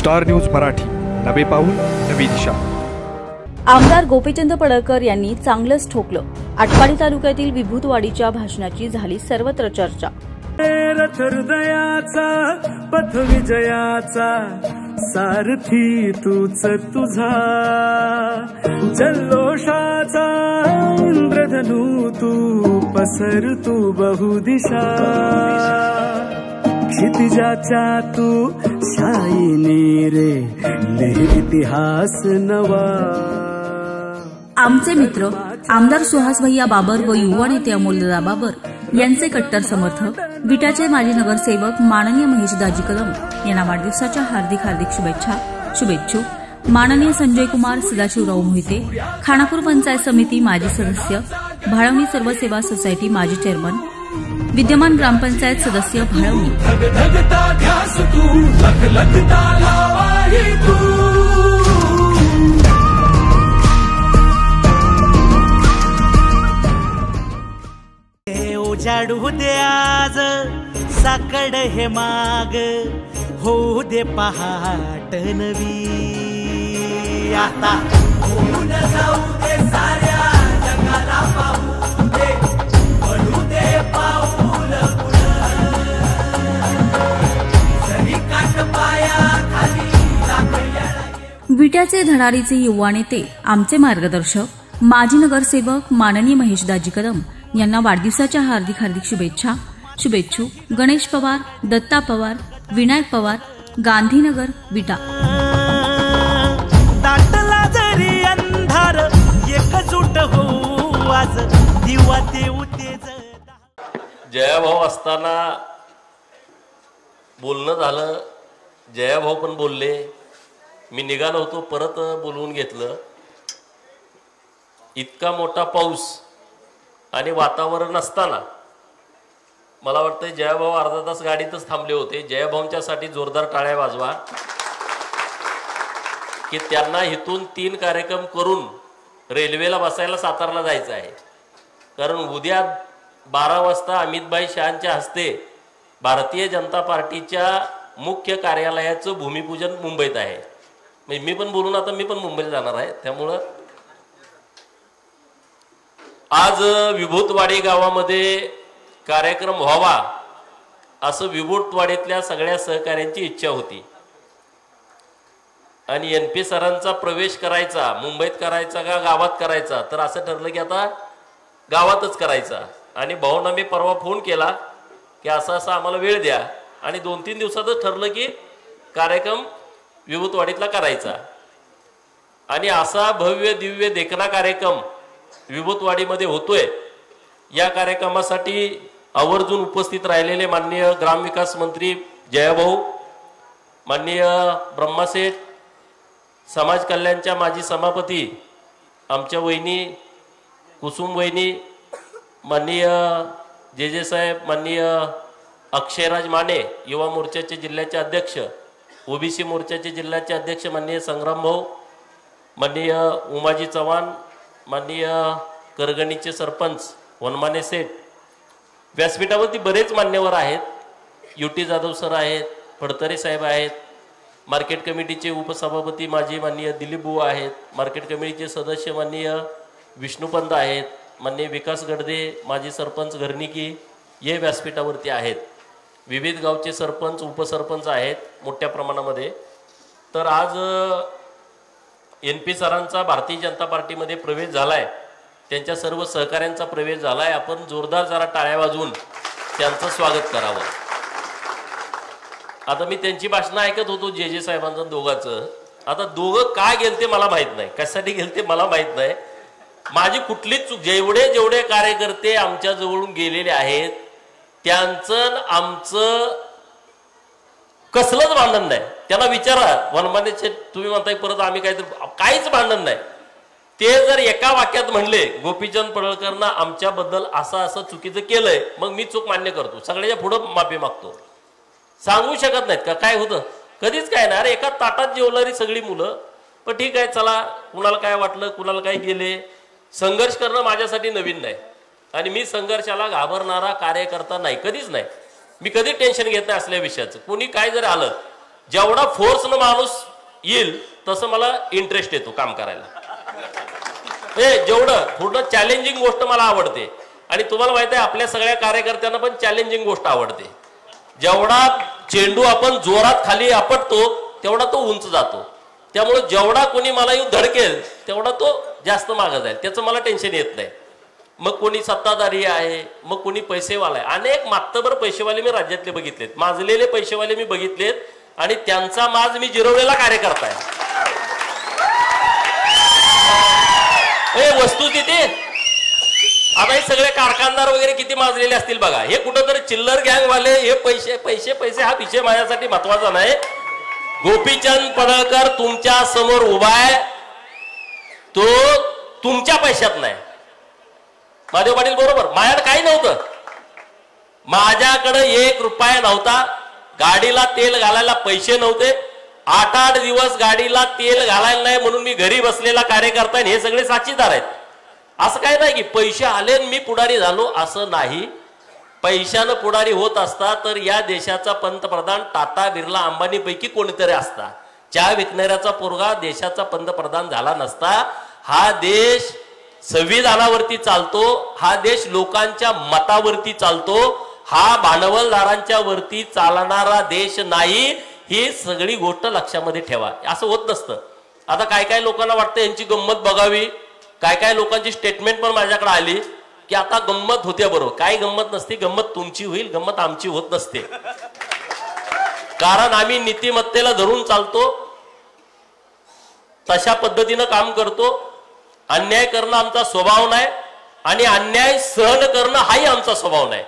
Star news Marathi, नवे पाऊल नवी दिशा। आमदार गोपीचंद पडळकर यांनी चांगलंच ठोकलं। आटपाडी तालुक्यातील विभूतवाडीच्या भाषणाची झाली सर्वत्र चर्चा। रथ हृदयाचा पथ विजयाचा सारथी तूच तुझा, जल्लोषाचा इंद्रधनु तू पसर तू बहुदिशा, क्षितिजाच्या तू शाईनी रे लिह इतिहास नवा। आमचे मित्र आमदार सुहास भैया बाबर व युवा नेते अमोलदादा बाबर यांचे कट्टर समर्थक विटाचे माजी नगरसेवक माननीय महेशदाजी कदम यांना वाढदिवसाच्या हार्दिक शुभेच्छुक माननीय संजय कुमार सदाशिवराव मोहिते, खानापूर पंचायत समिती माजी सदस्य, भाळवणी सर्व सेवा सोसायटी माजी चेअरमन, विद्यमान ग्रामपंचायत सदस्य भाळवणी। उजाडू दे आज साकड हे माग, होऊ दे पहाट नवी, आता होऊन जाऊ दे साऱ्या जगाला पाहू दे, पडू दे पाऊल पुढं, जरी काट पाया खाली लागल्या। विट्याचे धडाडीचे युवा नेते आमचे मार्गदर्शक माजी नगरसेवक माननीय महेशदाजी कदम यांना वाढदिवसाच्या हार्दिक शुभेच्छुक गणेश पवार, दत्ता पवार, विनायक पवार, गांधीनगर विटा। दाटला जरी अंधार एकजूट होऊ आज दिवा देऊ तेज। जयाभाऊ असताना बोलणं झालं, जयाभाऊ पण बोलले, मी निघालो होतो, परत बोलवून घेतलं। इतका मोठा पाऊस आणि वातावरण असताना मला वाटतं जयाभाऊ अर्धा तास गाडीतच थांबले होते। जयाभाऊंच्यासाठी जोरदार टाळ्या वाजवा की त्यांना इथून 3 कार्यक्रम करून रेल्वेला बसायला सातारला जायचं आहे, कारण उद्या 12 वाजता अमितभाई शहांच्या हस्ते भारतीय जनता पार्टीच्या मुख्य कार्यालयाचं भूमिपूजन मुंबईत आहे। मी पण बोलून आता मी पण मुंबईला जाणार आहे, त्यामुळं आज विभूतवाडी गावामध्ये कार्यक्रम व्हावा असं विभूतवाडीतल्या सगळ्या सहकाऱ्यांची इच्छा होती आणि एनपी सरांचा प्रवेश करायचा मुंबईत करायचा का गावात करायचा, तर असं ठरलं की आता गावातच करायचा। आणि भाऊंना मी परवा फोन केला की असं आम्हाला वेळ द्या, आणि 2-3 दिवसातच ठरलं की कार्यक्रम विभूतवाडीतला करायचा। आणि असा भव्य दिव्य देखणा कार्यक्रम विभूतवाडीमध्ये होतोय। या कार्यक्रमासाठी आवर्जून उपस्थित राहिलेले माननीय ग्रामविकास मंत्री जयाभाऊ, माननीय ब्रह्मासेठ, समाज कल्याणच्या माजी सभापती आमच्या वहिनी कुसुम वहिनी, माननीय जे साहेब, माननीय अक्षयराज माने, युवा मोर्चाचे जिल्ह्याचे अध्यक्ष, ओबीसी मोर्चाचे जिल्ह्याचे अध्यक्ष माननीय संग्राम भाऊ, माननीय उमाजी चव्हाण, माननीय करगणीचे सरपंच वनमाने सेठ, व्यासपीठावरती बरेच मान्यवर आहेत, युटी जाधव सर आहेत, फडतरे साहेब आहेत, मार्केट कमिटीचे उपसभापती माजी माननीय दिलीप बुवा आहेत, मार्केट कमिटीचे सदस्य माननीय विष्णुपंत आहेत, माननीय विकास गडदे माजी सरपंच घरनिकी हे व्यासपीठावरती आहेत, विविध गावचे सरपंच उपसरपंच आहेत मोठ्या प्रमाणामध्ये। तर आज एनपी सरांचा भारतीय जनता पार्टीमध्ये प्रवेश झालाय, त्यांच्या सर्व सहकाऱ्यांचा प्रवेश झालाय। आपण जोरदार जरा टाळ्या वाजवून त्यांचं स्वागत करावं। आता मी त्यांची भाषणं ऐकत होतो जे साहेबांचं दोघांचं। आता दोघं काय गेलते मला माहित नाही, कशासाठी गेलते मला माहित नाही, माझी कुठलीच चूक, जेवढे कार्यकर्ते आमच्या जवळून गेलेले आहेत त्यांचं आमचं कसलंच भांडण नाही। त्यांना विचारा, वनमानेचे तुम्ही म्हणताय परत आम्ही काहीच भांडण नाही। ते जर एका वाक्यात म्हणले गोपीचंद पडळकरनं आमच्याबद्दल असं चुकीचं केलंय, मग मी चूक मान्य करतो, सगळ्याच्या पुढं माफी मागतो। सांगू शकत नाहीत का काय होतं, कधीच काय नाही। अरे एका ताटात जेवणारी सगळी मुलं, पण ठीक आहे चला, कुणाला काय वाटलं कुणाला काय गेले, संघर्ष करणं माझ्यासाठी नवीन नाही आणि मी संघर्षाला घाबरणारा कार्यकर्ता नाही, कधीच नाही। मी कधी टेन्शन घेत नाही असल्या विषयाचं। कोणी काय जर आलं जेवढा फोर्सनं माणूस येईल तसं मला इंटरेस्ट येतो काम करायला. जेवढं थोडं चॅलेंजिंग गोष्ट मला आवडते. आणि तुम्हाला माहिती आहे आपल्या सगळ्या कार्यकर्त्यांना पण चॅलेंजिंग गोष्ट आवडते. जेवढा चेंडू आपण जोरात खाली आपटतो तेवढा तो उंच जातो. त्यामुळे जेवढा कोणी मला येऊन धडकेल तेवढा तो जास्त मागं जाईल. त्याचं मला टेन्शन येत नाही. मग कोणी सत्ताधारी आहे, मग कोणी पैसेवाला आहे. अनेक मातबर पैसेवाले मी राज्यातले बघितलेत, माजलेले पैसेवाले मी बघितलेत आणि त्यांचा माज मी जिरवलेला कार्यकर्ता आहे. वस्तुस्थिती आता हे सगळे कारखानदार वगैरे किती माजलेले असतील बघा. हे कुठंतरी चिल्लर गँगवाले हे पैसे पैसे पैसे हा विषय माझ्यासाठी महत्वाचा नाही. गोपीचंद पडळकर तुमच्या समोर उभा आहे, तो तुमच्या पैशात नाही. महादेव पाटील बरोबर, माझ्याकडे काही नव्हतं, माझ्याकडे 1 रुपया नव्हता. गाडीला तेल घालायला पैसे नव्हते. 8-8 दिवस गाडीला तेल घालायला नाही म्हणून मी घरी बसलेला कार्यकर्ता. हे सगळे साक्षीदार आहेत. असं काय नाही की पैसे आले मी पुढारी झालो, असं नाही. पैशानं पुढारी होत असता तर या देशाचा पंतप्रधान टाटा बिर्ला अंबानी पैकी कोणीतरी असता. चहा विकणाऱ्याचा पोरगा देशाचा पंतप्रधान झाला नसता. हा देश संविधानावरती चालतो, हा देश लोकांच्या मतावरती चालतो, हा भांडवलदारांच्या वरती चालणारा देश नाही. ही सगळी गोष्ट लक्षामध्ये ठेवा. असं होत नसतं. आता काय काय लोकांना वाटतं यांची गंमत बघावी. काय काय लोकांची स्टेटमेंट पण माझ्याकडे आली की आता गंमत होते. बरोबर, काय गंमत नसते. गंमत तुमची होईल, गंमत आमची होत नसते. कारण आम्ही नीतिमत्तेला धरून चालतो, तशा पद्धतीनं काम करतो. अन्याय करणं आमचा स्वभाव नाही आणि अन्याय सहन करणं हाही आमचा स्वभाव नाही.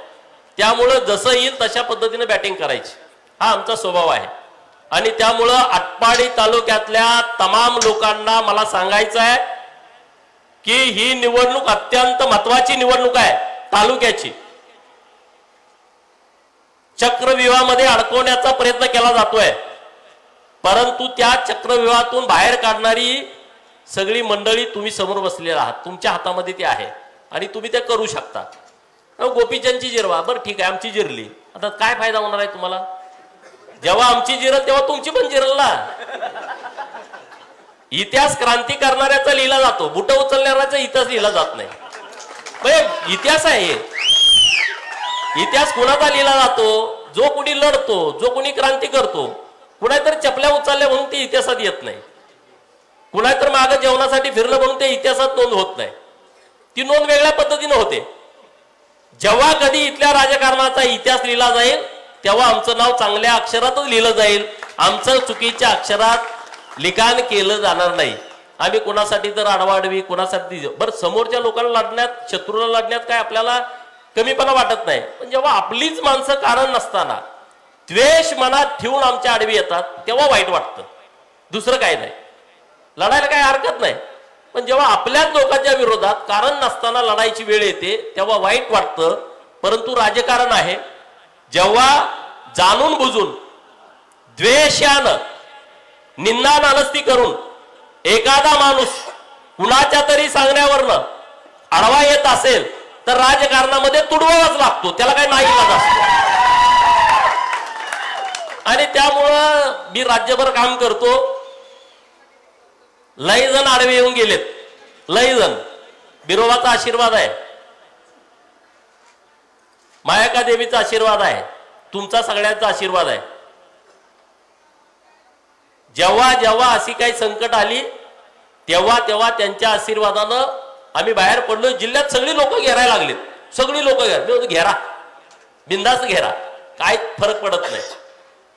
त्यामुळं जसं येईल तशा पद्धतीनं बॅटिंग करायची हा आमचा स्वभाव आहे. आणि त्यामुळं आटपाडी तालुक्यातल्या तमाम लोकांना मला सांगायचं आहे की ही निवडणूक अत्यंत महत्वाची निवडणूक आहे तालुक्याची. चक्रव्यूहामध्ये अडकवण्याचा प्रयत्न केला जातोय, परंतु त्या चक्रव्यूहातून बाहेर काढणारी सगळी मंडळी तुम्ही समोर बसलेला आहात. तुमच्या हातामध्ये ते आहे आणि तुम्ही ते करू शकता. गोपीचंदची जिरवा, बरं ठीक आहे, आमची जिरली, आता काय फायदा होणार आहे तुम्हाला? जेव्हा आमची जिरल तेव्हा तुमची पण जिरल ना. इतिहास क्रांती करणाऱ्याचा लिहिला जातो, बुट उचलणाऱ्याचा इतिहास लिहिला जात नाही. म्हणजे इतिहास आहे. इतिहास कुणाचा लिहिला जातो? जो कुणी लढतो, जो कुणी क्रांती करतो. कुणातरी चपल्या उचलल्या म्हणून ते इतिहासात येत नाही. कुणातर मागे जेवणासाठी फिरलं म्हणून ते इतिहासात नोंद होत नाही. ती नोंद वेगळ्या पद्धतीने होते. जेव्हा कधी इथल्या राजकारणाचा इतिहास लिहिला जाईल तेव्हा आमचं नाव चांगल्या अक्षरातच लिहिलं जाईल. आमचं चुकीच्या अक्षरात लिखाण केलं जाणार नाही. आम्ही कुणासाठी तर आडवाडवी, कुणासाठी बरं समोरच्या लोकांना लढण्यात, शत्रूला लढण्यात काय आपल्याला कमीपणा वाटत नाही. पण जेव्हा आपलीच माणसं कारण नसताना द्वेष मनात ठेवून आमच्या आडवी येतात तेव्हा वाईट वाटतं. दुसरं काय नाही. लढायला काही हरकत नाही, पण जेव्हा आपल्याच लोकांच्या विरोधात कारण नसताना लढायची वेळ येते तेव्हा वाईट वाटतं. परंतु राजकारण आहे. जेव्हा जाणून बुजून द्वेषानं निंदा नालस्ती करून एखादा माणूस कुणाच्या तरी सांगण्यावरनं आडवा येत असेल तर राजकारणामध्ये तुडवावाच लागतो. त्याला काही नाही इलाज असतो. आणि त्यामुळं मी राज्यभर काम करतो. लय जण आडवे येऊन गेलेत, लय जण. बिरोबाचा आशीर्वाद आहे, मायाका देवीचा आशीर्वाद आहे, तुमचा सगळ्यांचा आशीर्वाद आहे. जेव्हा जेव्हा अशी काही संकट आली तेव्हा तेव्हा त्यांच्या आशीर्वादानं आम्ही बाहेर पडलो. जिल्ह्यात सगळी लोक घेरायला लागलीत. सगळी लोक घेरा, बिंदास घेरा, काय फरक पडत नाही.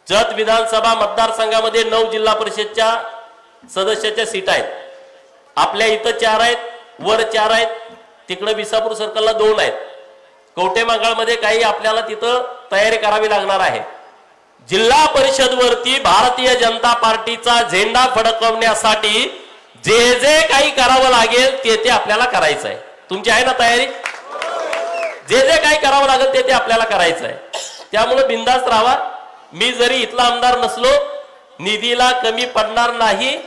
जत विधानसभा मतदारसंघामध्ये 9 जिल्हा परिषदच्या सदस्याच्या सीट आहेत. आपल्या इथं 4 आहेत, वर 4 आहेत, तिकडे विसापूर सर्कलला 2 आहेत. कवठेमहांकाळमध्ये काही आपल्याला तिथं तयारी करावी लागणार आहे. जिल्हा परिषद वरती भारतीय जनता पार्टीचा झेंडा फडकवण्यासाठी जे जे काही करावं लागेल ते आपल्याला करायचं आहे. तुमची आहे ना तयारी? जे जे काही करावं लागेल ते आपल्याला करायचं आहे. त्यामुळे बिंदास्त राहा. मी जरी इथला आमदार नसलो, निधीला कमी पडणार नाही.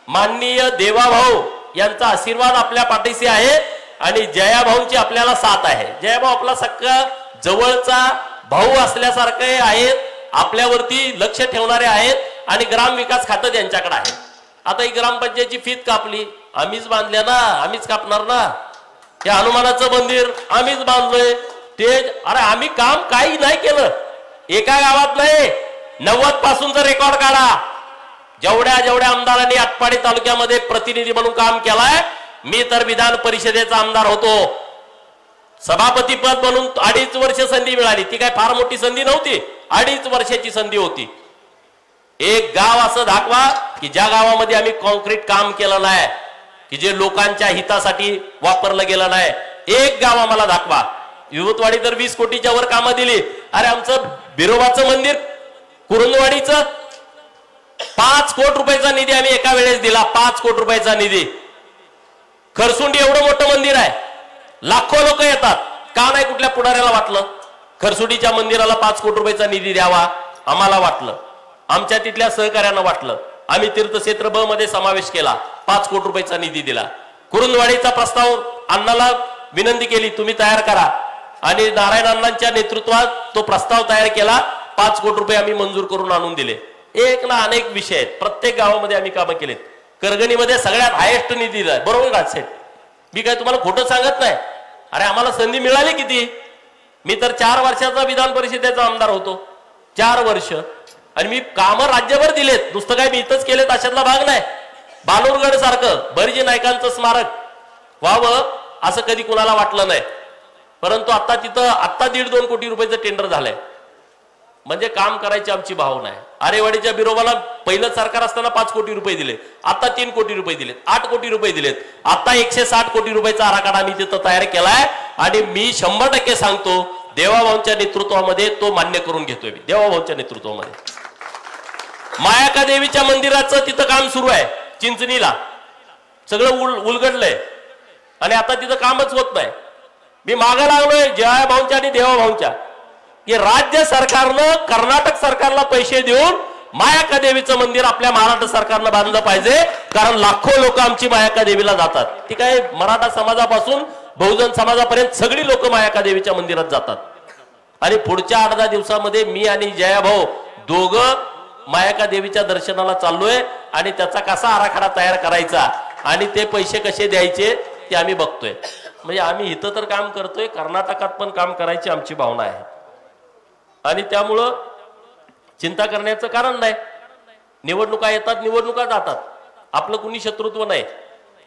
माननीय देवाभाऊ यांचा आशीर्वाद आपल्या पाठीशी आहे आणि जयाभाऊंची आपल्याला साथ आहे. जयाभाऊ आपला सगळा जवळचा भाऊ असल्यासारखे आहेत, आपल्यावरती लक्ष ठेवणारे आहेत आणि ग्रामविकास खातं त्यांच्याकडे आहे. आता ही ग्रामपंचायतची फीत कापली, आम्हीच बांधल्या ना, आम्हीच कापणार ना. हे हनुमानाचं मंदिर आम्हीच बांधलोय ते. अरे आम्ही काम काही नाही केलं, एका गावात नाही, 90 पासूनचा रेकॉर्ड काढा. जेवढ्या आमदारांनी आटपाडी तालुक्यामध्ये प्रतिनिधी म्हणून काम केलाय, मी तर विधान परिषदेचा आमदार होतो. सभापती पद म्हणून 2.5 वर्ष संधी मिळाली. ती काय फार मोठी संधी नव्हती, 2.5 वर्षाची संधी होती. एक गाव असं दाखवा की ज्या गावामध्ये आम्ही कॉन्क्रीट काम केलं नाही, की जे लोकांच्या हितासाठी वापरलं गेलं नाही. एक गाव आम्हाला दाखवा. युवतवाडी तर 20 कोटीच्या वर कामं दिली. अरे आमचं बिरोबाचं मंदिर कुरुंदवाडीचं 5 कोटी रुपयाचा निधी आम्ही एका वेळेस दिला. 5 कोटी रुपयाचा निधी. खरसुंडी एवढं मोठं मंदिर आहे, लाखो लोक येतात. का नाही कुठल्या पुढाऱ्याला वाटलं खरसुंडीच्या मंदिराला 5 कोटी रुपयाचा निधी द्यावा? आम्हाला वाटलं, आमच्या तिथल्या सहकार्यांना वाटलं. आम्ही तीर्थक्षेत्र ब मध्ये समावेश केला, 5 कोटी रुपयाचा निधी दिला. कुरुंदवाडीचा प्रस्ताव अण्णाला विनंती केली, तुम्ही तयार करा, आणि नारायण अण्णांच्या नेतृत्वात तो प्रस्ताव तयार केला. 5 कोटी रुपये आम्ही मंजूर करून आणून दिले. एक ना अनेक विषय आहेत, प्रत्येक गावामध्ये आम्ही कामं केलीत. करगणीमध्ये सगळ्यात हायेस्ट निधी दिलाय, बरोबर का सेठ? मी काय तुम्हाला खोटं सांगत नाही. अरे आम्हाला संधी मिळाली किती? मी तर 4 वर्षाचा विधान परिषदेचा आमदार होतो, 4 वर्ष, आणि मी कामं राज्यभर दिलेत. नुसतं काय मी इथंच केलेत अशातला भाग नाही. बालुरगड सारखं बर्जी नायकांचं स्मारक व्हावं असं कधी कुणाला वाटलं नाही, परंतु आता तिथं 1.5-2 कोटी रुपयाचं टेंडर झालंय. म्हणजे काम करायची आमची भावना आहे. आरेवाडीच्या बिरोबाला पहिलं सरकार असताना 5 कोटी रुपये दिले, आता 3 कोटी रुपये दिलेत, 8 कोटी रुपये दिलेत. आता 160 कोटी रुपयाचा आराखडा आम्ही तिथं तयार केलाय, आणि मी 100% सांगतो देवाभाऊंच्या नेतृत्वामध्ये तो मान्य करून घेतोय. मी देवाभाऊंच्या नेतृत्वामध्ये मायाका देवीच्या मंदिराचं तिथं काम सुरू आहे. चिंचणीला सगळं उलगडलंय, आणि आता तिथं कामच होत नाही. मी मागं लागलोय जयाभाऊंच्या आणि देवाभाऊंच्या की राज्य सरकारनं कर्नाटक सरकारला पैसे देऊन मायाका देवीचं मंदिर आपल्या महाराष्ट्र सरकारनं बांधलं पाहिजे, कारण लाखो लोक आमची मायाका देवीला जातात. ती काय मराठा समाजापासून बहुजन समाजापर्यंत सगळी लोक मायाका देवीच्या मंदिरात जातात. आणि पुढच्या 8-10 दिवसामध्ये मी आणि जयाभाऊ दोघं मायाका देवीच्या दर्शनाला चाललोय, आणि त्याचा कसा आराखडा तयार करायचा आणि ते पैसे कसे द्यायचे ते आम्ही बघतोय. म्हणजे आम्ही इथं तर काम करतोय, कर्नाटकात पण काम करायची आमची भावना आहे. आणि त्यामुळं चिंता करण्याचं कारण नाही. निवडणुका येतात, निवडणुका जातात. आपलं कुणी शत्रुत्व नाही,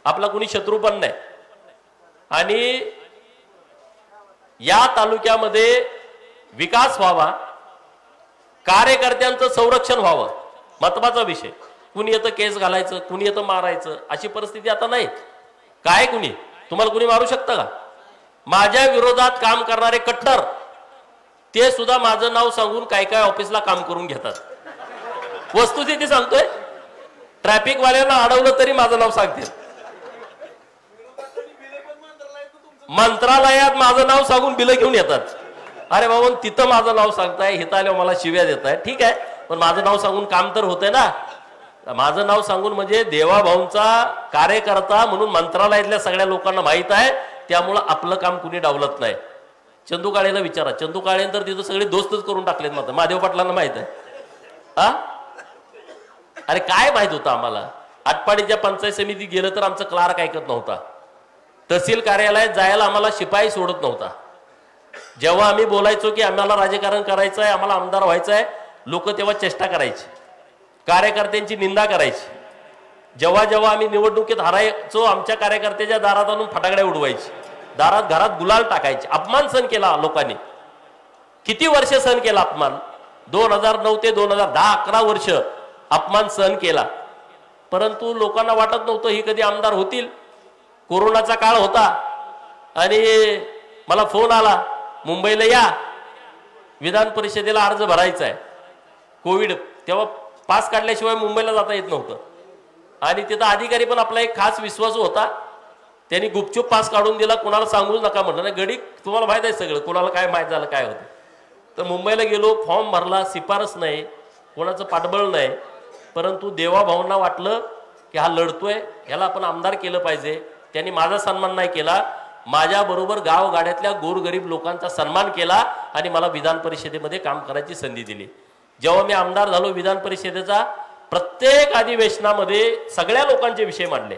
आपला कुणी शत्रू पण नाही. आणि या तालुक्यामध्ये विकास व्हावा, कार्यकर्त्यांचं संरक्षण व्हावं, महत्वाचा विषय. कुणी येतं केस घालायचं, कुणी येतं मारायचं, अशी परिस्थिती आता नाही. काय कुणी तुम्हाला कुणी मारू शकतं का? माझ्या विरोधात काम करणारे कट्टर ते सुद्धा माझं नाव सांगून काय काय ऑफिसला काम करून घेतात. वस्तुस्थिती सांगतोय. ट्रॅफिक वाल्यांना अडवलं तरी माझं नाव सांगते. मंत्रालयात माझं नाव सांगून बिलं घेऊन येतात. अरे बाबा तिथं माझं नाव सांगताय, हिथं आल्यावर मला शिव्या देताय. ठीक आहे, पण माझं नाव सांगून काम तर होतंय ना. माझं नाव सांगून म्हणजे देवाभाऊंचा कार्यकर्ता म्हणून मंत्रालयातल्या सगळ्या लोकांना माहित आहे, त्यामुळं आपलं काम कुणी डावलत नाही. चंदू काळेला विचारा, चंदू काळे तर तिथं सगळे दोस्तच करून टाकलेत. मात्र महादेव पाटलांना माहित आहे. हा अरे काय माहित होतं आम्हाला? आटपाडीच्या पंचायत समिती गेलं तर आमचं क्लार्क ऐकत नव्हता. तहसील कार्यालयात जायला आम्हाला शिपाई सोडत नव्हता. जेव्हा आम्ही बोलायचो की आम्हाला राजकारण करायचं आहे, आम्हाला आमदार व्हायचं आहे, लोक तेव्हा चेष्टा करायची, कार्यकर्त्यांची निंदा करायची. जेव्हा जेव्हा आम्ही निवडणुकीत हारायचो, आमच्या कार्यकर्त्याच्या दारात आणून फटाकड्या उडवायची, दारात घरात गुलाल टाकायचे. अपमान सहन केला लोकांनी. किती वर्ष सहन केला अपमान? 2009 ते 2010 11 वर्ष अपमान सहन केला. परंतु लोकांना वाटत नव्हतं ही कधी आमदार होतील. कोरोनाचा काळ होता आणि मला फोन आला, मुंबईला या, विधान परिषदेला अर्ज भरायचा आहे. कोविड तेव्हा पास काढल्याशिवाय मुंबईला जाता येत नव्हतं. आणि तिथं अधिकारी पण आपला एक खास विश्वासू होता, त्यांनी गुपचूप पास काढून दिला. कुणाला सांगूच नका म्हटलं. नाही गडी तुम्हाला माहित आहे सगळं, कुणाला काय माहित झालं काय होतं. तर मुंबईला गेलो, फॉर्म भरला, शिफारस नाही, कोणाचं पाठबळ नाही. परंतु देवाभाऊंना वाटलं की हा लढतोय, ह्याला आपण आमदार केलं पाहिजे. त्यांनी माझा सन्मान नाही केला, माझ्याबरोबर गावगाड्यातल्या गोरगरीब लोकांचा सन्मान केला आणि मला विधान परिषदेमध्ये काम करायची संधी दिली. जेव्हा मी आमदार झालो विधान परिषदेचा, प्रत्येक अधिवेशनामध्ये सगळ्या लोकांचे विषय मांडले.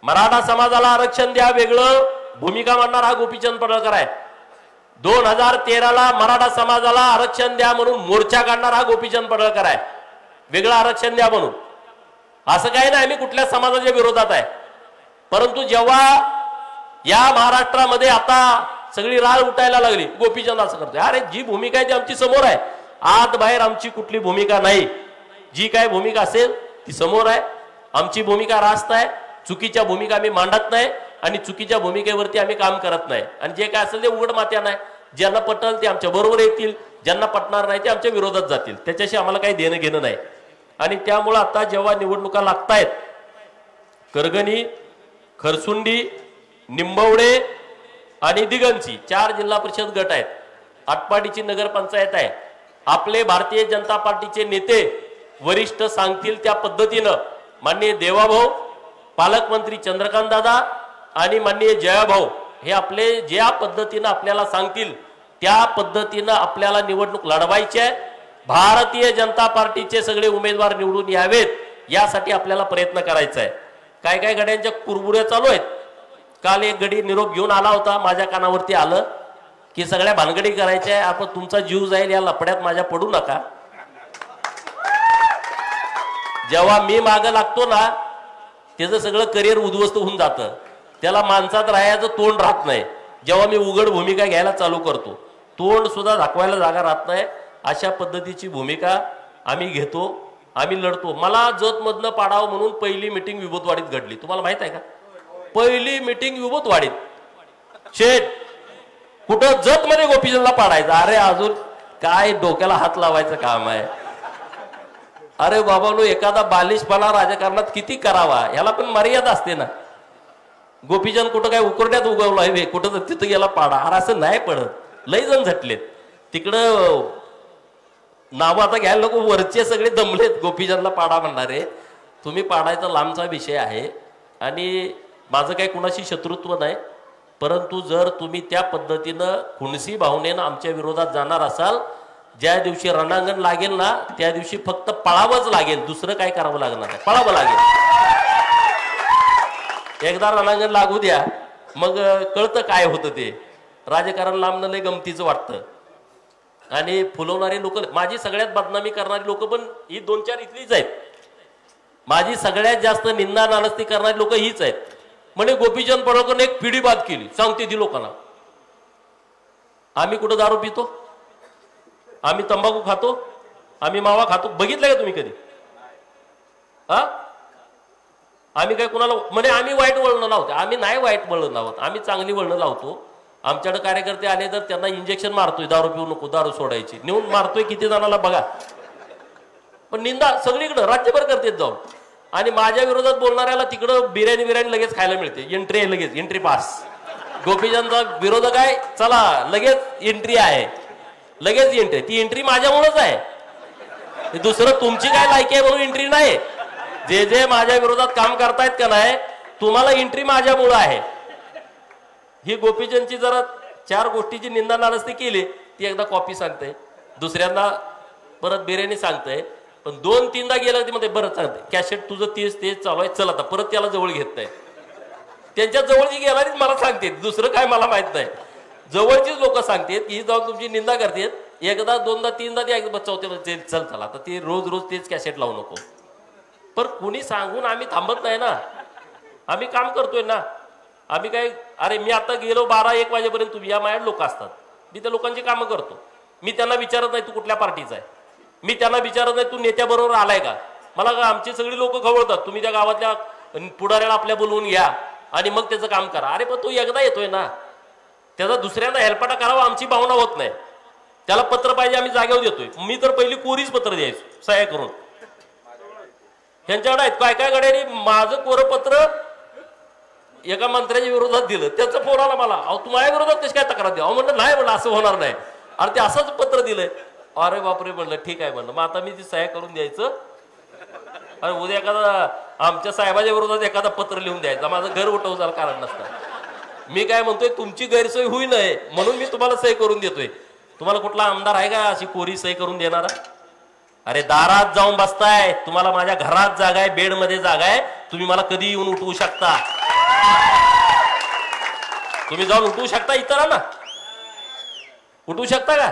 मराठा समाजाला आरक्षण द्या वेगळं भूमिका मांडणार हा गोपीचंद पडळकर आहे. 2013ला मराठा समाजाला आरक्षण द्या म्हणून मोर्चा काढणार हा गोपीचंद पडळकर आहे, वेगळं आरक्षण द्या म्हणून. असं काही नाही आम्ही कुठल्या समाजाच्या विरोधात आहे, परंतु जेव्हा या महाराष्ट्रामध्ये आता सगळी राळ उठायला लागली गोपीचंद असं करतोय. अरे जी भूमिका आहे ती आमची समोर आहे, आत बाहेर आमची कुठली भूमिका नाही. जी काय भूमिका असेल ती समोर आहे. आमची भूमिका रास्त आहे, चुकीच्या भूमिका आम्ही मांडत नाही आणि चुकीच्या भूमिकेवरती आम्ही काम करत नाही. आणि जे काय असेल ते उघड मात्या नाही. ज्यांना पटल ते आमच्या बरोबर येतील, ज्यांना पटणार नाही ते आमच्या विरोधात जातील. त्याच्याशी आम्हाला काही देणं घेणं नाही. आणि त्यामुळं आता जेव्हा निवडणुका लागतायत, करगणी, खरसुंडी, निंबवडे आणि दिगंची 4 जिल्हा परिषद गट आहेत, आटपाडीची नगरपंचायत आहे. आपले भारतीय जनता पार्टीचे नेते वरिष्ठ सांगतील त्या पद्धतीनं माननीय देवाभाऊ, पालकमंत्री चंद्रकांत दादा आणि माननीय जयाभाऊ हे आपले ज्या पद्धतीनं आपल्याला सांगतील त्या पद्धतीनं आपल्याला निवडणूक लढवायची आहे. भारतीय जनता पार्टीचे सगळे उमेदवार निवडून यावेत यासाठी आपल्याला प्रयत्न करायचा आहे. काय काय गड्यांच्या कुरबुऱ्या चालू आहेत. काल एक गडी निरोप घेऊन आला होता, माझ्या कानावरती आलं की सगळ्या भानगडी करायच्या, आपण तुमचा जीव जाईल या लफड्यात माझ्या पडू नका. जेव्हा मी मागं लागतो ना त्याचं सगळं करिअर उद्ध्वस्त होऊन जातं. त्याला माणसात राहायचं तोंड राहत नाही. जेव्हा मी उघड भूमिका घ्यायला चालू करतो तोंड सुद्धा दाखवायला जागा राहत नाही. अशा पद्धतीची भूमिका आम्ही घेतो, आम्ही लढतो. मला जतमधनं पाडावं म्हणून पहिली मिटिंग विभूतवाडीत घडली, तुम्हाला माहित आहे का? पहिली मिटिंग विभूतवाडीत. शेठ कुठं जत मध्ये गोपीचंदला पाडायचं. अरे अजून काय डोक्याला हात लावायचं काम आहे. अरे बाबांनो, एखादा बालिशपणा राजकारणात किती करावा ह्याला पण मर्यादा असते ना. गोपीचंद कुठं काय उकरड्यात उगवला आहे, कुठं तिथं गेला पाडा. अरे असं नाही पडत. लय जण झटलेत तिकडं. नाव आता घ्यायला लोक वरचे सगळे दमलेत गोपीचंदला पाडा म्हणणारे. तुम्ही पाडायचा लांबचा विषय आहे आणि माझं काही कुणाशी शत्रुत्व नाही, परंतु जर तुम्ही त्या पद्धतीनं खुणसी भावनेनं आमच्या विरोधात जाणार असाल, ज्या दिवशी रणांगण लागेल ना त्या दिवशी फक्त पळावंच लागेल, दुसरं काय करावं लागणार नाही, पळावं लागेल. एकदा रणांगण लागू द्या मग कळतं काय होतं ते. राजकारण लांबणं लय गमतीचं वाटतं. आणि फुलवणारे लोक, माझी सगळ्यात बदनामी करणारी लोक पण ही 2-4 इथलीच आहेत. माझी सगळ्यात जास्त निंदा नालस्ती करणारी लोक हीच आहेत. म्हणे गोपीचंद पडळकरने एक पिढी बाद केली, सांगते ती लोकांना. आम्ही कुठं दारू पितो, आम्ही तंबाखू खातो, आम्ही मावा खातो, बघितलं का तुम्ही कधी? हा, आम्ही काय कुणाला म्हणे आम्ही वाईट वळण लावतो? आम्ही नाही वाईट वळण लावत, आम्ही चांगली वळण लावतो. आमच्याकडे कार्यकर्ते आले तर त्यांना इंजेक्शन मारतोय, दारू पिऊ नको, दारू सोडायची, नेऊन मारतोय किती जणांना बघा. पण निंदा सगळीकडे राज्यभर करतेच जाऊन. आणि माझ्या विरोधात बोलणाऱ्याला तिकडं बिर्याणी लगेच खायला मिळते, एंट्री आहे लगेच, एंट्री पास. गोपीचंदचा विरोधक आहे, चला लगेच एंट्री आहे, लगेच एंट्री. ती एंट्री माझ्यामुळेच आहे, दुसरं तुमची काय लायकी आहे म्हणून एंट्री नाही. जे जे माझ्या विरोधात काम करतायत का नाही, तुम्हाला एंट्री माझ्यामुळे आहे. ही गोपीचंदची जरा 4 गोष्टीची निंदा नालस्ती केली, ती एकदा कॉपी सांगते, दुसऱ्यांदा परत बिर्याणी सांगते, पण 2-3दा गेला ती मध्ये बरं सांगते कॅसेट तुझं तेच चालू आहे, चल आता परत त्याला जवळ घेत नाही. त्यांच्या जवळची गेला मला सांगते, दुसरं काय मला माहित नाही. जवळचीच लोक सांगतात की जाऊन तुमची निंदा करतात. एकदा 2दा 3दा ते एकदा चौथ्या चल चला आता ते रोज तेच कॅसेट लावू नको. पण कुणी सांगून आम्ही थांबत नाही ना, आम्ही काम करतोय ना. आम्ही काय, अरे मी आता गेलो 12-1 वाजेपर्यंत, तुम्ही या माझ्या लोक असतात, मी त्या लोकांची कामं करतो. मी त्यांना विचारत नाही तू कुठल्या पार्टीचा आहे, मी त्यांना विचारत नाही तू नेत्याबरोबर आलाय का. मला आमची सगळी लोक खवळतात, तुम्ही त्या गावातल्या पुढाऱ्याला आपल्या बोलवून घ्या आणि मग त्याचं काम करा. अरे पण तो एकदा येतोय ना, त्याचा दुसऱ्यांदा हेलपाटा करावा आमची भावना होत नाही. त्याला पत्र पाहिजे आम्ही जागेवर देतोय. मी तर पहिली कोरीच पत्र द्यायचो सह्या करून. ह्यांच्याकडे आहेत काय काय गड्यांनी माझं कोरपत्र एका मंत्र्याच्या विरोधात दिलं, त्याचा फोन आला मला, अहो तू माझ्या विरोधात कशी काय तक्रार द्या. म्हणलं नाही, म्हणलं असं होणार नाही. अरे ते असंच पत्र दिलंय. अरे बापरे, म्हणलं ठीक आहे. म्हणलं मग आता मी ती सह्या करून द्यायचं. अरे उद्या एखादा आमच्या साहेबाच्या विरोधात एखादा पत्र लिहून द्यायचा, माझं घर उठवणार कारण नसतं. मी काय म्हणतोय, तुमची गैरसोय होई नये म्हणून मी तुम्हाला सही करून देतोय. तुम्हाला कुठला आमदार आहे का अशी कोरी सही करून देणारा? अरे दारात जाऊन बसताय, तुम्हाला माझ्या घरात जागा आहे, बेडमध्ये जागा आहे, तुम्ही मला कधी येऊन उठवू शकता. तुम्ही जाऊन उठवू शकता इतरांना, उठवू शकता का?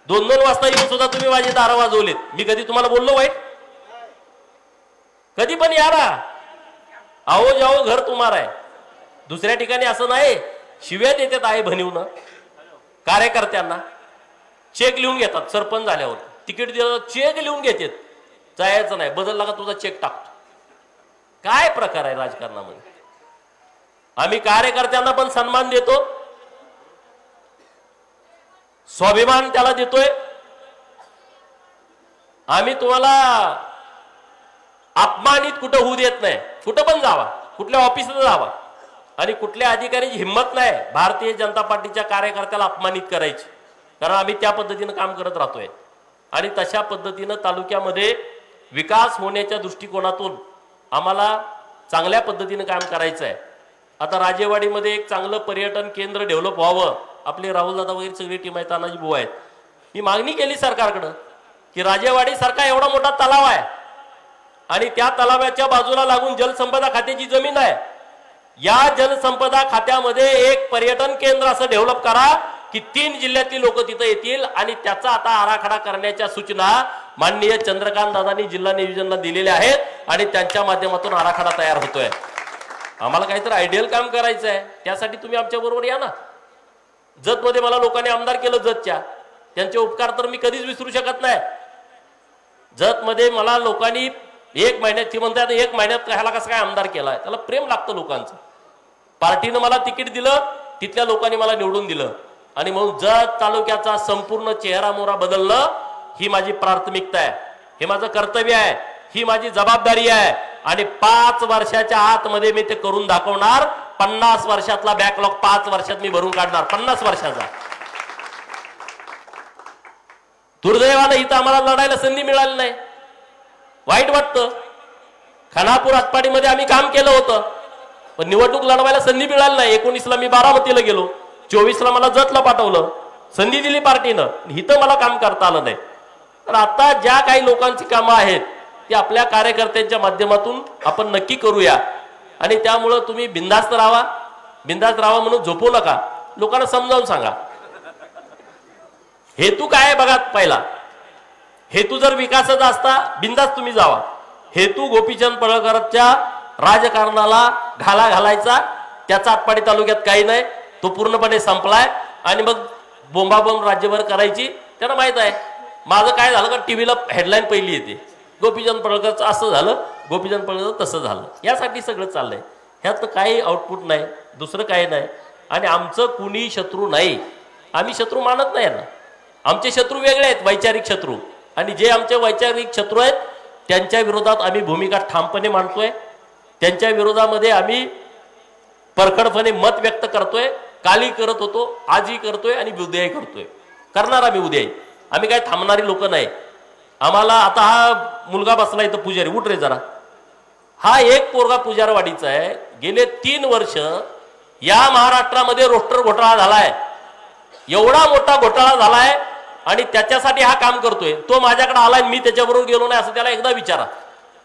2-2 वाजता येऊन सुद्धा तुम्ही माझी दारं वाजवलीत. मी कधी तुम्हाला बोललो वाईट? कधी पण या ना, आओ जाओ घर तुम्हारा आहे. दुसऱ्या ठिकाणी असं नाही, शिव्या देतात आहे भनिवनं कार्यकर्त्यांना. चेक लिहून घेतात सरपंच झाल्यावर, तिकीट दिलं चेक लिहून घेतात. जायचं नाही, बदलला का तुझा चेक टाकतो. काय प्रकार आहे राजकारणामध्ये? आम्ही कार्यकर्त्यांना पण सन्मान देतो, स्वाभिमान त्याला देतोय. आम्ही तुम्हाला अपमानित कुठं होऊ देत नाही. कुठं पण जावा, कुठल्या ऑफिसला जावा, आणि कुठल्या अधिकाऱ्याची हिंमत नाही भारतीय जनता पार्टीच्या कार्यकर्त्याला अपमानित करायची. कारण आम्ही त्या पद्धतीनं काम करत राहतोय आणि तशा पद्धतीनं तालुक्यामध्ये विकास होण्याच्या दृष्टिकोनातून आम्हाला चांगल्या पद्धतीनं काम करायचं आहे. आता राजेवाडीमध्ये एक चांगलं पर्यटन केंद्र डेव्हलप व्हावं. आपले राहुलदादा वगैरे सगळी टीम आहे, तानाजी बुवा आहेत. मी मागणी केली सरकारकडं की राजेवाडी सारखा एवढा मोठा तलाव आहे आणि त्या तलावाच्या बाजूला लागून जलसंपदा खात्याची जमीन आहे. या जलसंपदा खात्यामध्ये एक पर्यटन केंद्र असं डेव्हलप करा की 3 जिल्ह्यातील लोक तिथं येतील. आणि त्याचा आता आराखडा करण्याच्या सूचना माननीय चंद्रकांत दादांनी जिल्हा नियोजनला दिलेल्या आहेत आणि त्यांच्या माध्यमातून आराखडा तयार होतोय. आम्हाला काहीतरी आयडियल काम करायचं आहे, त्यासाठी तुम्ही आमच्या बरोबर या ना. जतमध्ये मला लोकांनी आमदार केलं, जतच्या त्यांचे उपकार तर मी कधीच विसरू शकत नाही. जतमध्ये मला लोकांनी 1 महिन्यात, ती म्हणतात 1 महिन्यात ह्याला कसं काय आमदार केलाय, त्याला प्रेम लागतं लोकांचं. पार्टीनं मला तिकीट दिलं, तिथल्या लोकांनी मला निवडून दिलं आणि म्हणून जत तालुक्याचा संपूर्ण चेहरा मोहरा बदलणं ही माझी प्राथमिकता आहे, हे माझं कर्तव्य आहे, ही माझी जबाबदारी आहे. आणि 5 वर्षाच्या आतमध्ये मी ते करून दाखवणार. 50 वर्षातला बॅकलॉग 5 वर्षात मी भरून काढणार, 50 वर्षाचा. दुर्दैवानं इथं आम्हाला लढायला संधी मिळाली नाही, वाईट वाटतं. खानापूर आटपाडीमध्ये आम्ही काम केलं होतं, पण निवडणूक लढवायला संधी मिळाली नाही. 19ला मी बारामतीला गेलो, 24ला मला जतला पाठवलं, संधी दिली पार्टीनं, इथं मला काम करता आलं नाही. तर आता ज्या काही लोकांची कामं आहेत ती आपल्या कार्यकर्त्यांच्या माध्यमातून आपण नक्की करूया. आणि त्यामुळं तुम्ही बिंदास्त राहा, बिंदास्त राहा म्हणून झोपू नका. लोकांना समजावून सांगा हेतू काय आहे बघा. पहिला हेतू जर विकासाचा असता बिंदास्त तुम्ही जावा. हेतू गोपीचंद पडळकरच्या राजकारणाला घाला घालायचा, त्याचा आटपाडी तालुक्यात काही नाही, तो पूर्णपणे संपलाय. आणि मग बोंबाबोंब राज्यभर करायची. त्यांना माहित आहे माझं काय झालं का, टीव्हीला हेडलाईन पहिली येते, गोपीचंद पडळकरचं असं झालं, गोपीचंद पडळकर तसं झालं. यासाठी सगळं चाललंय, ह्यात काही आउटपुट नाही, दुसरं काही नाही. आणि आमचं कुणी शत्रू नाही, आम्ही शत्रू मानत नाही ना. आमचे शत्रू वेगळे आहेत, वैचारिक शत्रू. आणि जे आमचे वैचारिक शत्रू आहेत त्यांच्या विरोधात आम्ही भूमिका ठामपणे मांडतोय, त्यांच्या विरोधामध्ये आम्ही परखडपणे मत व्यक्त करतोय. कालही करत होतो, आजही करतोय आणि उद्याही करतोय, करणार आम्ही उद्याही. आम्ही काय थांबणारी लोक नाही. आम्हाला आता हा मुलगा बसला इथं पुजारी, उठ रे जरा, हा एक पोरगा पुजारवाडीचा आहे. गेले 3 वर्ष या महाराष्ट्रामध्ये रोस्टर घोटाळा झालाय, एवढा मोठा घोटाळा झालाय आणि त्याच्यासाठी हा काम करतोय. तो माझ्याकडे आलाय, मी त्याच्याबरोबर गेलो नाही असं त्याला एकदा विचारा.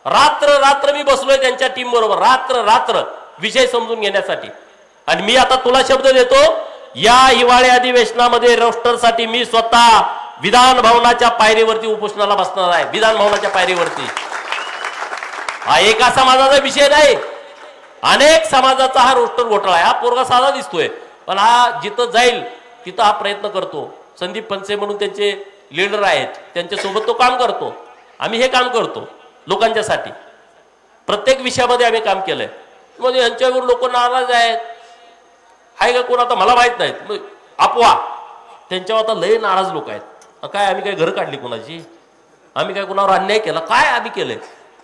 रात्र रात्र मी बसलोय त्यांच्या टीम बरोबर, रात्र रात्र विषय समजून घेण्यासाठी. आणि मी आता तुला शब्द देतो, या हिवाळी अधिवेशनामध्ये रोस्टरसाठी मी स्वतः विधान भवनाच्या पायरीवरती उपोषणाला बसणार आहे. विधान भवनाच्या पायरीवरती. हा एका समाजाचा विषय नाही, अनेक समाजाचा हा रोस्टर घोटाळा आहे. हा पोरगा साधा दिसतोय, पण हा जिथं जाईल तिथं हा प्रयत्न करतो. संदीप पंचे म्हणून त्यांचे लीडर आहेत, त्यांच्यासोबत तो काम करतो. आम्ही हे काम करतो लोकांच्यासाठी, प्रत्येक विषयामध्ये आम्ही काम केलंय. म्हणजे यांच्यावर लोक नाराज आहेत, आहे का कोण आता मला माहित नाहीत, अफवा. त्यांच्यावर आता लय नाराज लोक आहेत. काय आम्ही काय घर काढली कोणाची, आम्ही काय कोणावर अन्याय केला, काय आम्ही केलंय,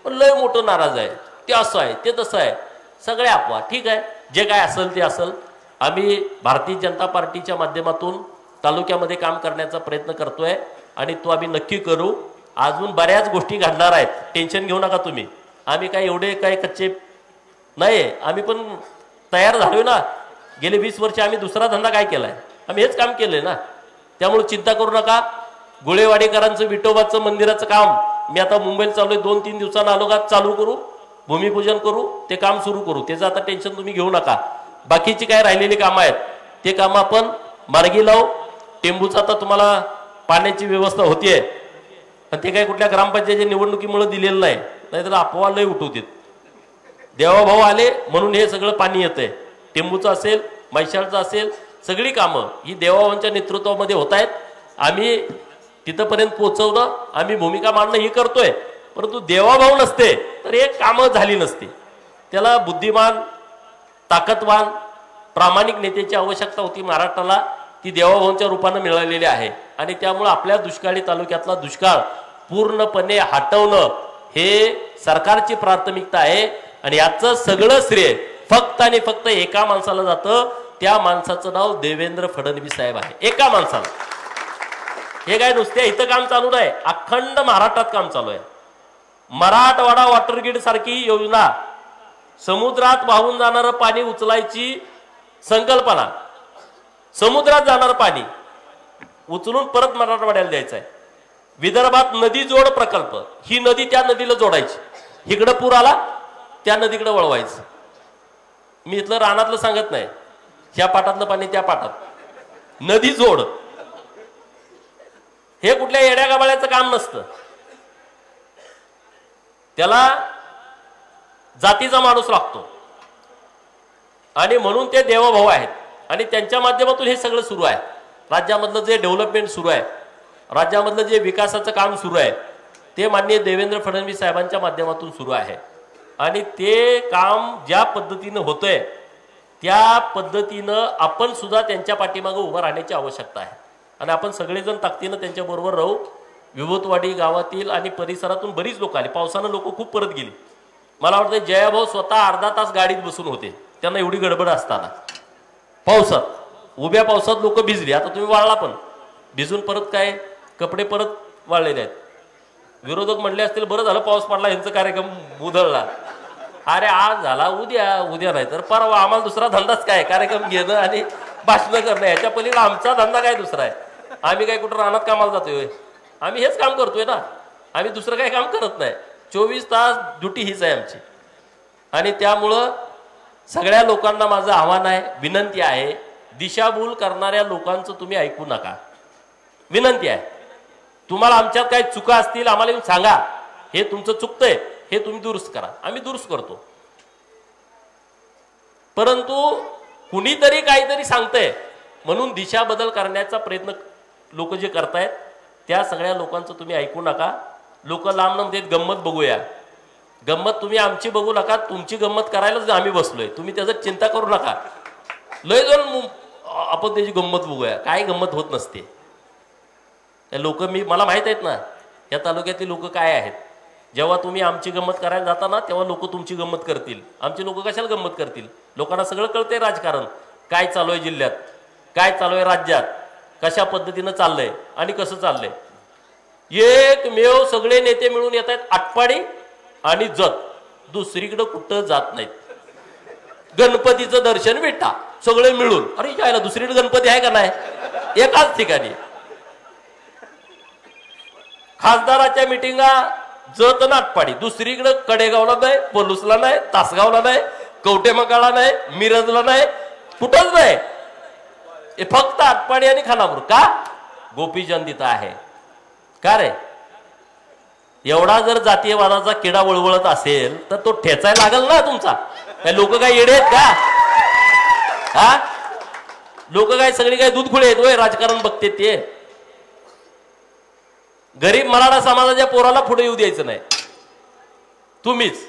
पण लय मोठं नाराज आहे, ते असं आहे ते तसं आहे, सगळे अफवा. ठीक आहे, जे काय असेल ते असेल. आम्ही भारतीय जनता पार्टीच्या माध्यमातून तालुक्यामध्ये काम करण्याचा प्रयत्न करतोय आणि तो आम्ही नक्की करू. अजून बऱ्याच गोष्टी घडणार आहेत, टेन्शन घेऊ नका तुम्ही. आम्ही काय एवढे काय कच्चे नाही, आम्ही पण तयार झालोय ना. गेले 20 वर्ष आम्ही दुसरा धंदा काय केलाय, आम्ही हेच काम केलंय ना. त्यामुळे चिंता करू नका. गुळेवाडीकरांचं विठोबाचं मंदिराचं काम मी आता मुंबईला चालू आहे, 2-3 दिवसांना आलो का चालू करू, भूमिपूजन करू, ते काम सुरू करू. त्याचं आता टेन्शन तुम्ही घेऊ नका. बाकीची काय राहिलेली कामं आहेत ते काम आपण मार्गी लावू. टेंबूचं आता तुम्हाला पाण्याची व्यवस्था होतीये, पण ते काय कुठल्या ग्रामपंचायतीच्या निवडणुकीमुळे दिलेलं नाही, नाहीतर अफवा लय उठवतील. देवाभाऊ आले म्हणून हे सगळं पाणी येतंय. टेंबूचं असेल, मैशाळचं असेल, सगळी कामं ही देवाभाऊंच्या नेतृत्वामध्ये होत आहेत. आम्ही तिथंपर्यंत पोहोचवणं, आम्ही भूमिका मांडणं ही करतोय, परंतु देवाभाऊ नसते तर हे कामं झाली नसती. त्याला बुद्धिमान, ताकदवान, प्रामाणिक नेत्याची आवश्यकता होती महाराष्ट्राला. ती देवाभाऊंच्या रूपानं मिळालेली आहे. आणि त्यामुळे आपल्या दुष्काळी तालुक्यातला दुष्काळ पूर्णपणे हटवणं हे सरकारची प्राथमिकता आहे. आणि याचं सगळं श्रेय फक्त आणि फक्त एका माणसाला जातं. त्या माणसाचं नाव देवेंद्र फडणवीस साहेब आहे. एका माणसाला. हे काय नुसते इथं काम चालू नाही, अखंड महाराष्ट्रात काम चालू आहे. मराठवाडा वॉटरग्रीड सारखी योजना, समुद्रात वाहून जाणारं पाणी उचलायची संकल्पना, समुद्रात जाणारं पाणी उचलून परत मराठवाड्याला द्यायचं आहे. विदर्भात नदी जोड प्रकल्प, ही नदी त्या नदीला जोडायची, इकडं पूर आला त्या नदीकडे वळवायचं. मी इथलं रानातलं सांगत नाही, ह्या पाटातलं पाणी त्या पाटात, नदी जोड. हे कुठल्या येड्या गाबाळ्याचं काम नसतं. त्याला जातीचा माणूस लागतो. आणि म्हणून ते देवभाऊ आहेत. आणि त्यांच्या माध्यमातून हे सगळं सुरू आहे. राज्यामधलं जे डेव्हलपमेंट सुरू आहे, राज्यामधलं जे विकासाचं काम सुरू आहे, ते माननीय देवेंद्र फडणवीस साहेबांच्या माध्यमातून सुरू आहे. आणि ते काम ज्या पद्धतीनं होतंय त्या पद्धतीनं आपण सुद्धा त्यांच्या पाठीमागं उभं राहण्याची आवश्यकता आहे. आणि आपण सगळेजण ताकदीनं त्यांच्याबरोबर राहू. विभूतवाडी गावातील आणि परिसरातून बरीच लोक आली. पावसानं लोक खूप परत गेली. मला वाटतं जयाभाऊ स्वतः अर्धा तास गाडीत बसून होते, त्यांना एवढी गडबड असताना. पावसात, उभ्या पावसात लोक भिजली. आता तुम्ही वाळला पण, भिजून परत काय कपडे परत वाळलेले आहेत. विरोधक म्हणले असतील बरं झालं पाऊस पडला, यांचा कार्यक्रम उधळला. अरे आज झाला, उद्या नाही तर परवा. आम्हाला दुसरा धंदाच काय, कार्यक्रम घेणं आणि भाषणं करणं. याच्या पलीकडे आमचा धंदा काय दुसरा आहे? आम्ही काय कुठं रानात कामाला जातोय? आम्ही हेच काम करतोय ना, आम्ही दुसरं काही काम करत नाही. 24 तास ड्युटी हीच आहे आमची. आणि त्यामुळं सगळ्या लोकांना माझं आव्हान आहे, विनंती आहे, दिशाभूल करणाऱ्या लोकांचं तुम्ही ऐकू नका. विनंती आहे, तुम्हाला आमच्यात काही चुका असतील आम्हाला येऊन सांगा, हे तुमचं चुकतंय, हे तुम्ही दुरुस्त करा. आम्ही दुरुस्त करतो. परंतु कुणीतरी काहीतरी सांगतंय म्हणून दिशा बदल करण्याचा प्रयत्न लोक जे करतायत त्या सगळ्या लोकांचं तुम्ही ऐकू नका. लोक लांब म्हणतात गंमत बघूया. गंमत तुम्ही आमची बघू नका, तुमची गंमत करायलाच आम्ही बसलोय. तुम्ही त्याचं चिंता करू नका. लय जाऊन आपण त्याची गंमत बघूया. काय गंमत होत नसते. लोक मला माहित आहेत ना या तालुक्यातली लोक काय आहेत. जेव्हा तुम्ही आमची गंमत करायला जाता ना तेव्हा लोक तुमची गंमत करतील. आमची लोक कशाला गंमत करतील? लोकांना सगळं कळतंय राजकारण, काय चालू आहे जिल्ह्यात, काय चालू आहे राज्यात, कशा पद्धतीनं चाललंय आणि कसं चाललंय. एकमेव सगळे नेते मिळून येत आहेत आटपाडी आणि जत, दुसरीकडे कुठं जात नाहीत. गणपतीचं दर्शन विठा सगळे मिळून. अरे जायला दुसरीकडे गणपती आहे का नाही? एकाच ठिकाणी. खासदाराच्या मिटिंगा जत नाटपाडी, दुसरीकडे कडेगावला नाही, पलूसला नाही, तासगावला नाही, कवटेमकाळला नाही, मिरजला नाही, कुठंच नाही. हे फक्त आटपाडी आणि खानापूर. का? गोपीचंद तिथं आहे. का रे? एवढा जर जातीयवादाचा किडा वळवळत असेल तर तो ठेचायला लागल ना तुमचा. काय लोक काय येडे आहेत का? हा, लोक काय सगळी काय दूध खुळे आहेत? राजकारण बघते ते. गरीब मराठा समाजाच्या पोराला पुढे येऊ द्यायचं नाही. तुम्हीच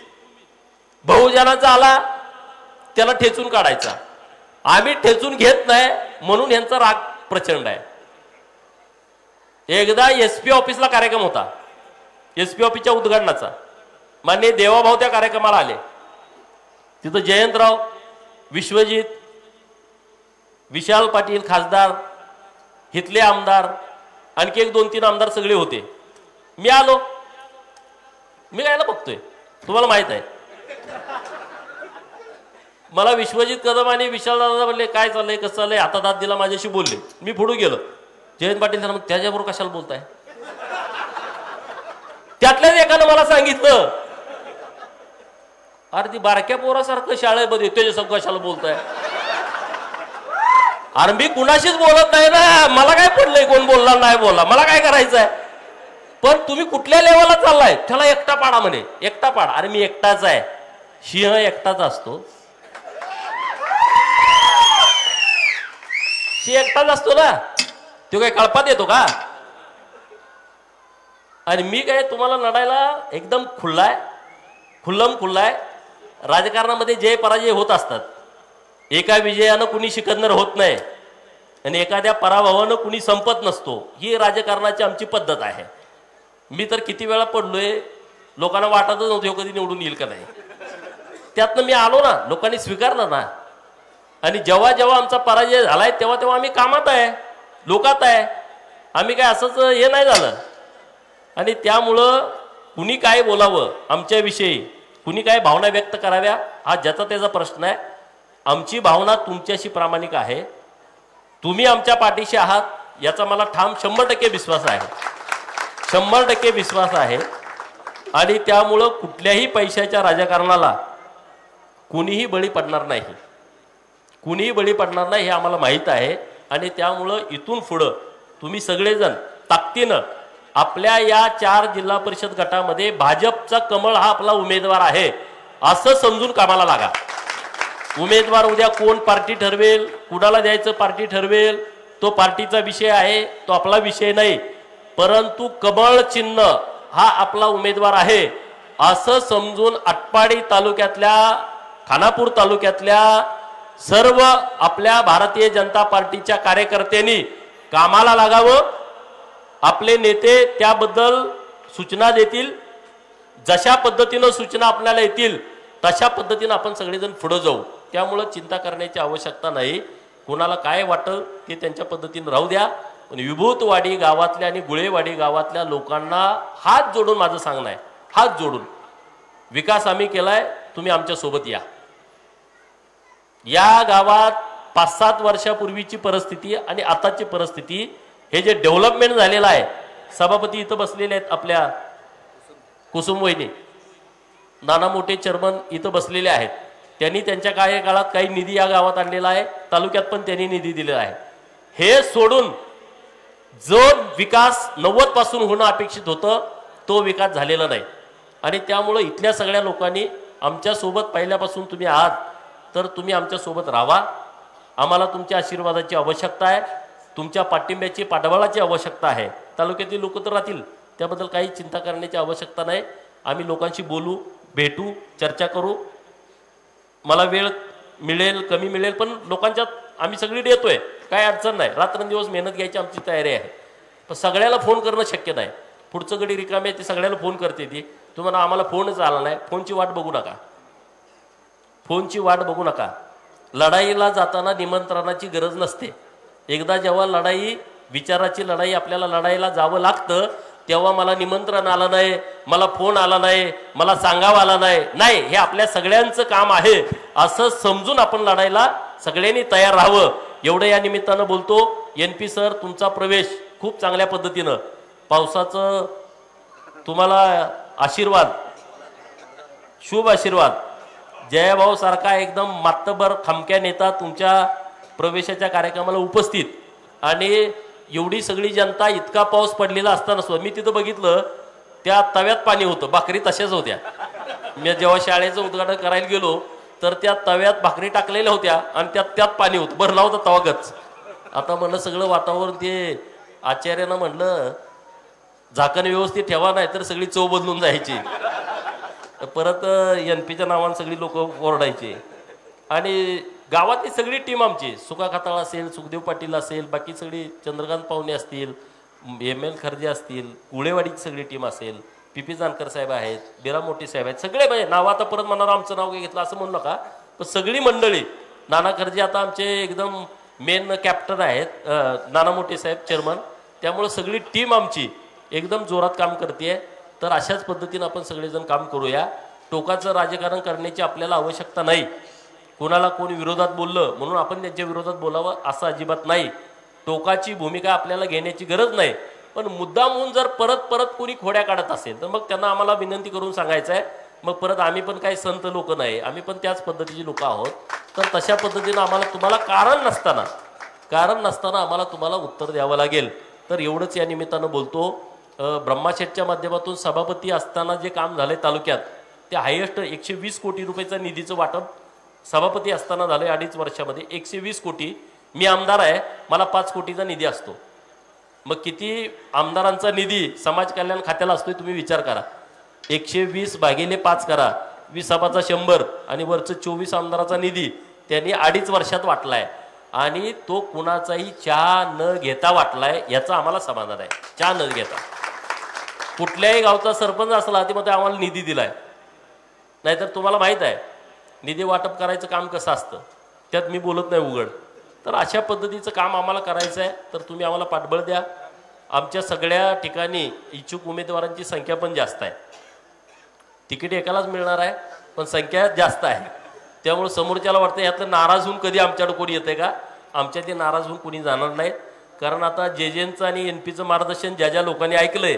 बहुजनाचा आला त्याला ठेचून काढायचा. आम्ही ठेचून घेत नाही म्हणून यांचा राग प्रचंड आहे. एकदा SP ऑफिसला कार्यक्रम होता, SP ऑफिसच्या उद्घाटनाचा. माननीय देवाभाऊ त्या कार्यक्रमाला आले. तिथं जयंतराव, विश्वजित, विशाल पाटील खासदार, हितले आमदार, आणखी 1-2-3 आमदार सगळे होते. मी आलो. मी कायला बघतोय तुम्हाला माहित आहे. मला विश्वजित कदम आणि विशाल दादा म्हणले काय चाललंय, कसं चाललंय, हातात हात दिला, माझ्याशी बोलले. मी पुढे गेलो. जयंत पाटील त्यांना त्याच्याबरोबर कशाला बोलताय? त्यातल्याच एकानं मला सांगितलं, अरे ती बारक्या पोरासारखं शाळेमध्ये त्याच्या कशाला बोलताय? अरे मी कुणाशीच बोलत नाही ना, मला काय पडलंय कोण बोलला नाही बोलला, मला काय करायचंय? पण तुम्ही कुठल्या लेवलला चाललाय? त्याला एकटा पाडा म्हणे, एकटा पाडा. अरे मी एकटाच आहे, सिंह एकटाच असतो, सिंह एकटाच असतो ना, तो काय कळपात येतो का? आणि मी काय तुम्हाला लढायला एकदम खुल्लाय, खुल्लाय. राजकारणामध्ये जय पराजय होत असतात. एका विजयानं कुणी सिकंदर होत नाही आणि एखाद्या पराभवानं कुणी संपत नसतो. ही राजकारणाची आमची पद्धत आहे. मी तर किती वेळा पडलोय, लोकांना वाटतच नव्हतं कधी निवडून येईल का नाही. त्यातनं मी आलो ना, लोकांनी स्वीकारलं ना. आणि जेव्हा जेव्हा आमचा पराजय झालाय तेव्हा तेव्हा आम्ही कामात आहे, लोकात आहे. आम्ही काय असंच हे नाही झालं. आणि त्यामुळं कुणी काय बोलावं आमच्याविषयी, कुणी काय भावना व्यक्त कराव्या, हा ज्याचा त्याचा प्रश्न आहे. आमची भावना तुमच्याशी प्रामाणिक आहे. तुम्ही आमच्या पाठीशी आहात याचा मला ठाम 100% विश्वास आहे, 100% विश्वास आहे. आणि त्यामुळं कुठल्याही पैशाच्या राजकारणाला कुणीही बळी पडणार नाही, कुणीही बळी पडणार नाही हे आम्हाला माहीत आहे. आणि त्यामुळं इथून पुढं तुम्ही सगळेजण ताकदीनं आपल्या या 4 जिल्हा परिषद गटामध्ये भाजपचा कमळ हा आपला उमेदवार आहे असं समजून कामाला लागा. उमेदवार उद्या कोण पार्टी ठरवेल, कुणाला द्यायचं पार्टी ठरवेल, तो पार्टीचा विषय आहे, तो आपला विषय नाही. परंतु कमळ चिन्ह हा आपला उमेदवार आहे असं समजून आटपाडी तालुक्यातल्या, खानापूर तालुक्यातल्या सर्व आपल्या भारतीय जनता पार्टीच्या कार्यकर्त्यांनी कामाला लागावं. आपले नेते त्याबद्दल सूचना देतील, जशा पद्धतीनं सूचना आपल्याला येतील तशा पद्धतीनं आपण सगळेजण पुढे जाऊ. त्यामुळं चिंता करण्याची आवश्यकता नाही. कोणाला काय वाटल ते त्यांच्या पद्धतीनं राहू द्या. पण विभूतवाडी गावातल्या आणि गुळेवाडी गावातल्या लोकांना हात जोडून माझं सांगणं आहे, हात जोडून विकास आम्ही केलाय, तुम्ही आमच्या सोबत या. या गावात 5-7 वर्षापूर्वीची परिस्थिती आणि आताची परिस्थिती, हे जे डेव्हलपमेंट झालेलं आहे, सभापती इथं बसलेले आहेत आपल्या कुसुम वहिनी, नाना मोठे चेअरमन इथं बसलेले आहेत. त्यांनी त्यांच्या कार्यकाळात काही निधी या गावात आणलेला आहे, तालुक्यात पण त्यांनी निधी दिलेला आहे. हे सोडून जो विकास 90 पासून होणं अपेक्षित होतं तो विकास झालेला नाही. आणि त्यामुळं इथल्या सगळ्या लोकांनी आमच्यासोबत पहिल्यापासून तुम्ही आहात तर तुम्ही आमच्यासोबत राहा. आम्हाला तुमच्या आशीर्वादाची आवश्यकता आहे, तुमच्या पाठिंब्याची, पाठबळाची आवश्यकता आहे. तालुक्यातील लोक तर राहतील, त्याबद्दल काही चिंता करण्याची आवश्यकता नाही. आम्ही लोकांशी बोलू, भेटू, चर्चा करू. मला वेळ मिळेल, कमी मिळेल, पण लोकांच्यात आम्ही सगळी येतोय, काय अडचण नाही. रात्रंदिवस मेहनत घ्यायची आमची तयारी आहे. पण सगळ्याला फोन करणं शक्य नाही. पुढचं गडी रिकामे आहे, ते सगळ्याला फोन करते ती. तुम्हाला आम्हाला फोनच आला नाही, फोनची वाट बघू नका, फोनची वाट बघू नका. लढाईला जाताना निमंत्रणाची गरज नसते. एकदा जेव्हा लढाई, विचाराची लढाई आपल्याला लढाईला जावं लागतं तेव्हा मला निमंत्रण आलं नाही, मला फोन आला नाही, मला सांगावं आला नाही, नाही, हे आपल्या सगळ्यांचं काम आहे असं समजून आपण लढायला सगळ्यांनी तयार राहावं. एवढं या निमित्तानं बोलतो. NP सर, तुमचा प्रवेश खूप चांगल्या पद्धतीनं, पावसाचं तुम्हाला आशीर्वाद, शुभ आशीर्वाद. जयभाऊ सारखा एकदम मातबर खमक्या नेता तुमच्या प्रवेशाच्या कार्यक्रमाला उपस्थित. आणि एवढी सगळी जनता, इतका पाऊस पडलेला असताना सुद्धा मी तिथं बघितलं त्या तव्यात पाणी होतं, भाकरी तशाच होत्या. मी जेव्हा शाळेचं उद्घाटन करायला गेलो तर त्या तव्यात भाकरी टाकलेल्या होत्या आणि त्यात पाणी होतं, भरला होता तवागच. आता म्हणलं सगळं वातावरण, ते आचार्यानं म्हणलं झाकण व्यवस्थित ठेवा, नाही तर सगळी चव बदलून जायची. परत NPच्या नावानं सगळी लोक ओरडायचे. आणि गावातली सगळी टीम आमची, सुका खाताळ असेल, सुखदेव पाटील असेल, बाकी सगळी चंद्रकांत पाहुणे असतील, ML खर्जे असतील, गुळेवाडीची सगळी टीम असेल, PP जानकर साहेब आहेत, बिरा मोठे साहेब आहेत, सगळे म्हणजे नाव आता परत म्हणणार आमचं नाव काही घेतलं असं म्हणू नका, पण सगळी मंडळी. नाना खर्जे आता आमचे एकदम मेन कॅप्टन आहेत, नाना मोठे साहेब चेअरमन. त्यामुळं सगळी टीम आमची एकदम जोरात काम करते. तर अशाच पद्धतीनं आपण सगळेजण काम करूया. टोकाचं राजकारण करण्याची आपल्याला आवश्यकता नाही. कोणाला कोण विरोधात बोललं म्हणून आपण त्यांच्या विरोधात बोलावं असं अजिबात नाही. टोकाची भूमिका आपल्याला घेण्याची गरज नाही. पण मुद्दामून जर परत परत कोणी खोड्या काढत असेल तर मग त्यांना आम्हाला विनंती करून सांगायचं आहे, मग परत आम्ही पण काही संत लोक नाही, आम्ही पण त्याच पद्धतीची लोक आहोत. तर तशा पद्धतीनं आम्हाला तुम्हाला कारण नसताना आम्हाला तुम्हाला उत्तर द्यावं लागेल. तर एवढंच या निमित्तानं बोलतो. ब्रह्माशेठच्या माध्यमातून सभापती असताना जे काम झालंय तालुक्यात ते हायेस्ट 120 कोटी रुपयाचा निधीचं वाटप सभापती असताना झालंय 2.5 वर्षामध्ये. 120 कोटी. मी आमदार आहे, मला 5 कोटीचा निधी असतो. मग किती आमदारांचा निधी समाज कल्याण खात्याला असतोय तुम्ही विचार करा. 120 भागिले 5 करा, 20 100 आणि वरचं 24 आमदाराचा निधी त्यांनी 2.5 वर्षात वाटलाय आणि तो कुणाचाही चहा न घेता वाटलाय. याचा आम्हाला समाधान आहे. चहा न घेता. कुठल्याही गावचा सरपंच असला ते मग आम्हाला निधी दिलाय. नाहीतर तुम्हाला माहित आहे निधी वाटप करायचं काम कसं असतं, त्यात मी बोलत नाही उघड. तर अशा पद्धतीचं काम आम्हाला करायचं आहे. तर तुम्ही आम्हाला पाठबळ द्या. आमच्या सगळ्या ठिकाणी इच्छुक उमेदवारांची संख्या पण जास्त आहे. तिकीट एकालाच मिळणार आहे पण संख्या जास्त आहे. त्यामुळे समोरच्याला वाटतं यातलं नाराज होऊन कधी आमच्याकडे कोणी येते का. आमच्या ते नाराज होऊन कोणी जाणार नाहीत. कारण आता जेजेंचं आणि NPचं मार्गदर्शन ज्या ज्या लोकांनी ऐकलंय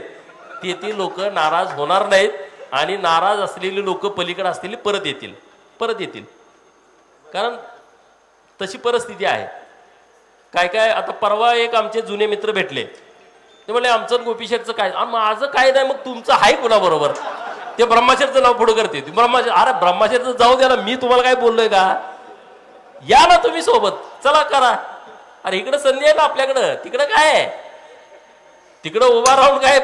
ते लोक नाराज होणार नाहीत आणि नाराज असलेली लोक पलीकडे असलेली परत येतील. कारण तशी परिस्थिती आहे. काय आता परवा एक आमचे जुने मित्र भेटले, ते म्हणले आमचं गोपीशेठचं काय, माझं काय नाही, मग तुमचं आहे कुणाबरोबर. ते ब्रह्माशेठचं नाव पुढं करते. अरे ब्रह्माशेठचं जाऊ द्या ना, मी तुम्हाला काय बोललोय का. या ना तुम्ही सोबत, चला करा. अरे इकडं संधी आहे ना आपल्याकडं, तिकडं काय आहे. तिकडं उभा राहून काय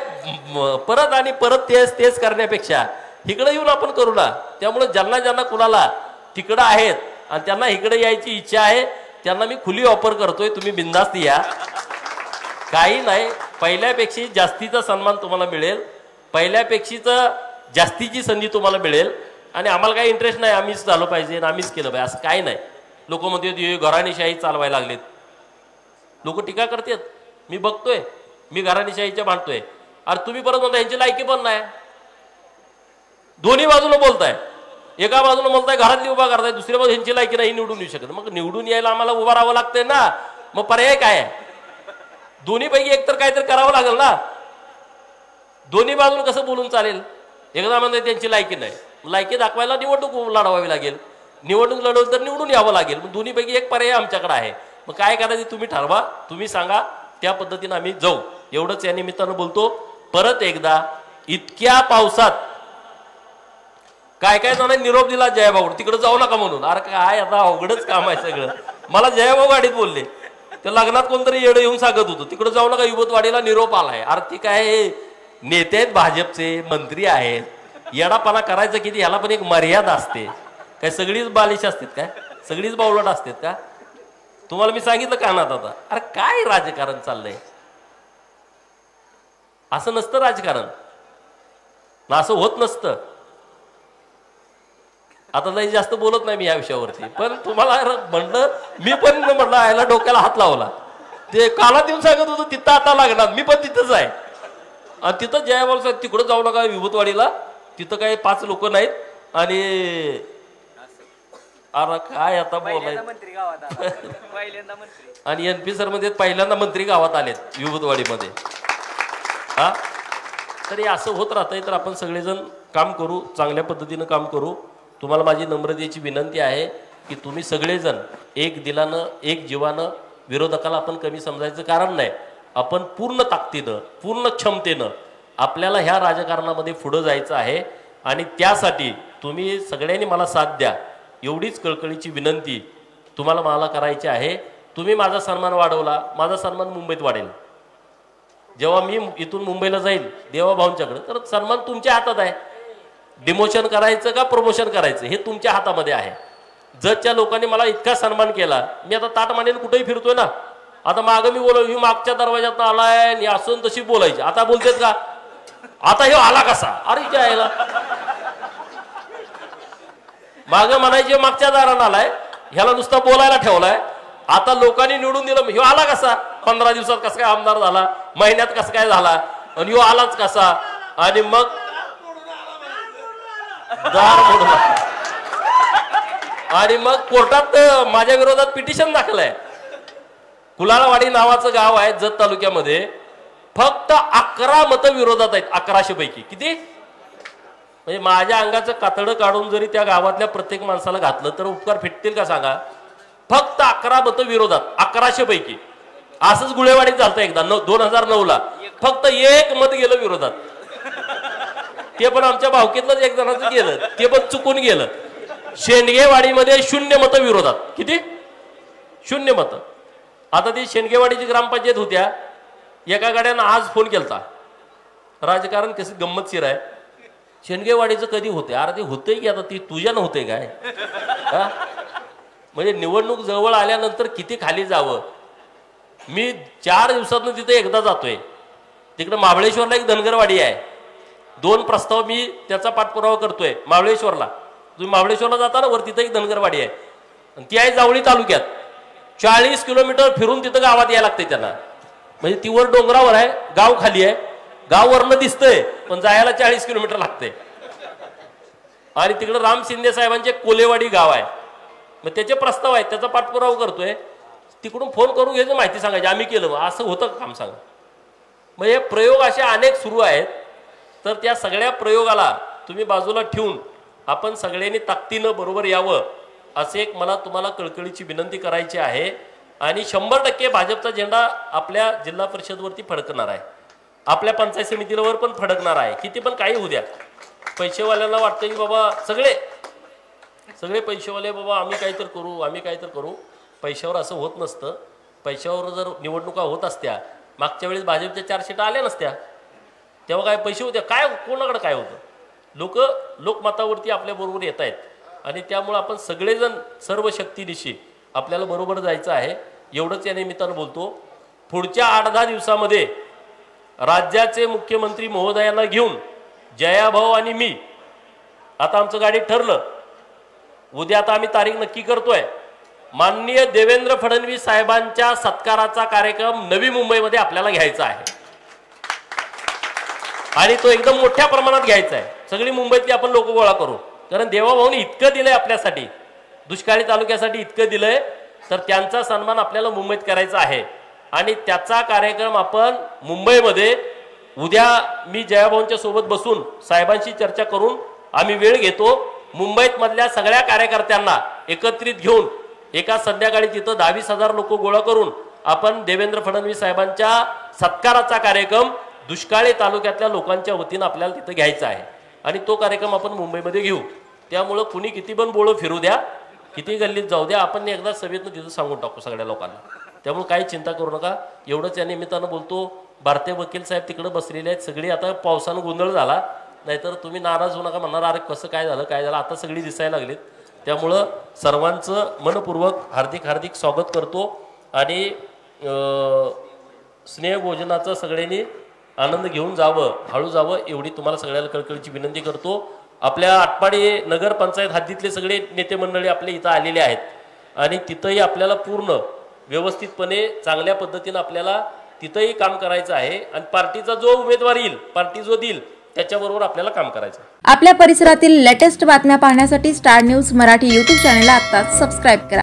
परत आणि परत तेच करण्यापेक्षा इकडं येऊन आपण करू ना. त्यामुळे ज्यांना कुणाला तिकडं आहेत आणि त्यांना इकडे यायची इच्छा आहे त्यांना मी खुली ऑफर करतोय. तुम्ही बिनधास्त या, काही नाही. पहिल्यापेक्षा जास्तीचा सन्मान तुम्हाला मिळेल, पहिल्यापेक्षीच जास्तीची संधी तुम्हाला मिळेल. आणि आम्हाला काही इंटरेस्ट नाही आम्हीच झालो पाहिजे आम्हीच केलं पाहिजे असं काही नाही. लोक म्हणते घराणेशाही चालवायला लागलेत. लोक टीका करतात, मी बघतोय, मी घराणेशाहीच्या मांडतोय. अरे तुम्ही परत म्हणता यांची लायकी पण नाही. दोन्ही बाजूला बोलताय. एका बाजूला बोलताय घरातली उभा करताय, दुसऱ्या बाजूला ह्यांची लायकी नाही, निवडून येऊ शकत. मग निवडून यायला आम्हाला उभा राहावं लागतंय ना. मग पर्याय काय आहे. दोन्हीपैकी एकतर काहीतरी करावं लागेल ना. दोन्ही बाजूला कसं बोलून चालेल. एकदा म्हणते त्यांची लायकी नाही, लायकी दाखवायला निवडणूक लढवावी लागेल. निवडणूक लढवली तर निवडून यावं लागेल. मग दोन्हीपैकी एक पर्याय आमच्याकडे आहे. मग काय करायचं तुम्ही ठरवा, तुम्ही सांगा, त्या पद्धतीनं आम्ही जाऊ. एवढंच या निमित्तानं बोलतो. परत एकदा इतक्या पावसात काय जणांनी निरोप दिला जयभाऊ तिकडे जाऊ नका म्हणून. अरे काय आता अवघडच काम आहे सगळं. मला जयभाऊ गाडीत बोलले, त्या लग्नात कोणतरी येडं येऊन सांगत होतं तिकडे जाऊ नका, युवतवाडीला निरोप आलाय. अरे ती काय नेते आहेत, भाजपचे मंत्री आहेत, येडापणा करायचं किती, ह्याला पण एक मर्यादा असते. काय सगळीच बालिश असतात काय, सगळीच बावलट असतात का. तुम्हाला मी सांगितलं कानात आता. अरे काय राजकारण चाललंय, असं नसतं राजकारण, असं होत नसतं. आता लई जास्त बोलत नाही मी या विषयावरती, पण तुम्हाला म्हणलं, मी पण म्हणलं याला डोक्याला हात लावला. ते काला देऊन सांगत होतो तिथं आता लागणार, मी पण तिथंच आहे. आणि तिथं जयवाल साहेब तिकडं जाऊ नका विभूतवाडीला, तिथं काही 5 लोक नाहीत. आणि अरे काय आता बोलायचं. आणि NP सर मध्ये पहिल्यांदा मंत्री गावात आलेत विभूतवाडीमध्ये. हा तर हे असं होत राहतंय. तर आपण सगळेजण काम करू, चांगल्या पद्धतीनं काम करू. तुम्हाला माझी नम्रतेची विनंती आहे की तुम्ही सगळेजण एक दिलानं एक जीवानं, विरोधकाला आपण कमी समजायचं कारण नाही. आपण पूर्ण ताकदीनं पूर्ण क्षमतेनं आपल्याला ह्या राजकारणामध्ये पुढं जायचं आहे. आणि त्यासाठी तुम्ही सगळ्यांनी मला साथ द्या, एवढीच कळकळीची विनंती तुम्हाला मला करायची आहे. तुम्ही माझा सन्मान वाढवला, माझा सन्मान मुंबईत वाढेल. जेव्हा मी इथून मुंबईला जाईल देवाभाऊंच्याकडे, तर सन्मान तुमच्या हातात आहे. डिमोशन करायचं का प्रमोशन करायचं हे तुमच्या हातामध्ये आहे. जजच्या लोकांनी मला इतका सन्मान केला, मी आता ताट मांडीने कुठेही फिरतोय ना. आता मागं मी बोललो, ही मागच्या दरवाजात आलाय असून तशी बोलायची. आता बोलतेत का, आता हे आला कसा, अरे यायला मागं म्हणायचे मागच्या दारानं आलाय, ह्याला नुसता बोलायला ठेवलाय. आता लोकांनी निवडून दिलं, ह्यो आला कसा, 15 दिवसात कसा काय आमदार झाला, महिन्यात कसं काय झाला, आणि ह्यो आलाच कसा. आणि मग दार मोडला. आणि मग कोर्टात माझ्या विरोधात पिटिशन दाखल आहे. कुलाळवाडी नावाचं गाव आहे जत तालुक्यामध्ये. फक्त 11 मतं विरोधात आहेत 1100 पैकी. किती म्हणजे माझ्या अंगाचं कातडं काढून जरी त्या गावातल्या प्रत्येक माणसाला घातलं तर उपकार फिटतील का सांगा. फक्त 11 मतं विरोधात 1100 पैकी. असंच गुळेवाडीत झालं एकदा 2009ला फक्त 1 मत गेलं विरोधात. ते पण आमच्या भावकीतलंच एक जणांचं गेलं, ते पण चुकून गेलं. शेंडगेवाडीमध्ये 0 मतं विरोधात. किती 0 मतं. आता ती शेंडगेवाडीची ग्रामपंचायत होत्या, एका गाड्यानं आज फोन केलता. राजकारण कसं गंमतशीर आहे. शेंडगेवाडीचं कधी होते, अरे ते होते की आता ती तुझ्यानं होते काय. म्हणजे निवडणूक जवळ आल्यानंतर किती खाली जावं. मी 4 दिवसातनं तिथे एकदा जातोय. तिकडे महाबळेश्वरला एक धनगरवाडी आहे. 2 प्रस्ताव मी त्याचा पाठपुरावा करतोय. महाबळेश्वरला तुम्ही महाबळेश्वरला जाता ना, वर तिथं एक धनगरवाडी आहे आणि ती आहे जावळी तालुक्यात. 40 किलोमीटर फिरून तिथं गावात यायला लागते त्यांना. म्हणजे ती वर डोंगरावर आहे, गाव खाली आहे. गाव वरनं दिसतंय पण जायला 40 किलोमीटर लागते. आणि तिकडे राम शिंदे साहेबांचे कोलेवाडी गाव आहे. मग त्याचे प्रस्ताव आहेत, त्याचा पाठपुरावा करतोय. तिकडून फोन करून घ्यायचं, माहिती सांगायची आम्ही केलं. असं होतं काम सांगा. मग हे प्रयोग असे अनेक सुरू आहेत. तर त्या सगळ्या प्रयोगाला तुम्ही बाजूला ठेवून आपण सगळ्यांनी ताकदीनं बरोबर यावं असे एक मला तुम्हाला कळकळीची विनंती करायची आहे. आणि 100% भाजपचा झेंडा आपल्या जिल्हा परिषदवरती फडकणार आहे, आपल्या पंचायत समितीवर पण फडकणार आहे. किती पण काही होऊ द्या. पैसेवाल्यांना वाटतं की बाबा सगळे पैसेवाले बाबा आम्ही काहीतरी करू. पैशावर असं होत नसतं. पैशावर जर निवडणुका होत असत्या, मागच्या वेळेस भाजपच्या 4 सीटा आल्या नसत्या, तेव्हा काय पैसे होते काय, कोणाकडे काय होतं. लोकमतावरती आपल्याबरोबर येत आहेत. आणि त्यामुळे आपण सगळेजण सर्व शक्तीनिशी आपल्याला बरोबर जायचं आहे. एवढंच या निमित्तानं बोलतो. पुढच्या 8-10 दिवसामध्ये राज्याचे मुख्यमंत्री महोदयांना घेऊन जयाभाऊ आणि मी, आता आमचं गाडी ठरलं, उद्या आता आम्ही तारीख नक्की करतोय. माननीय देवेंद्र फडणवीस साहेबांच्या सत्काराचा कार्यक्रम नवी मुंबईमध्ये आपल्याला घ्यायचा आहे. आणि तो एकदम मोठ्या प्रमाणात घ्यायचा आहे. सगळी मुंबईतली आपण लोक गोळा करू. कारण देवाभाऊने इतकं दिलंय आपल्यासाठी, दुष्काळी तालुक्यासाठी इतकं दिलंय, तर त्यांचा सन्मान आपल्याला मुंबईत करायचा आहे. आणि त्याचा कार्यक्रम आपण मुंबईमध्ये उद्या मी जयाभाऊंच्या सोबत बसून साहेबांशी चर्चा करून आम्ही वेळ घेतो. मुंबईत मधल्या सगळ्या कार्यकर्त्यांना एकत्रित घेऊन एका संध्याकाळी तिथं 10-20 लोक गोळा करून आपण देवेंद्र फडणवीस साहेबांच्या सत्काराचा कार्यक्रम दुष्काळी तालुक्यातल्या लोकांच्या वतीनं आपल्याला तिथं घ्यायचा आहे. आणि तो कार्यक्रम आपण मुंबईमध्ये घेऊ. त्यामुळं कुणी किती पण बोळं फिरू द्या, किती गल्लीत जाऊ द्या, आपण एकदा सभेतनं तिथं सांगून टाकू सगळ्या लोकांना. त्यामुळे काही चिंता करू नका. एवढंच या निमित्तानं बोलतो. भारतीय वकील साहेब तिकडे बसलेले आहेत. सगळी आता पावसानं गोंधळ झाला, नाहीतर तुम्ही नाराज होऊ नका, म्हणणार अरे कसं काय झालं. आता सगळी दिसायला लागलीत. त्यामुळं सर्वांचं मनपूर्वक हार्दिक स्वागत करतो. आणि स्नेहभोजनाचं सगळ्यांनी आनंद घेऊन जावं, हळू जावं, एवढी तुम्हाला सगळ्याला कळकळीची विनंती करतो. आपल्या आटपाडी नगरपंचायत हद्दीतले सगळे नेते मंडळी आपल्या इथं आलेले आहेत. आणि तिथंही आपल्याला पूर्ण व्यवस्थितपणे चांगल्या पद्धतीनं आपल्याला तिथंही काम करायचं आहे. आणि पार्टीचा जो उमेदवार येईल, पार्टी जो देईल त्याच्याबरोबर आपल्याला काम करायचं. आपल्या परिसरातील लेटेस्ट बातम्या पाहण्यासाठी स्टार न्यूज मराठी YouTube चॅनलला आत्ताच सबस्क्राईब करा.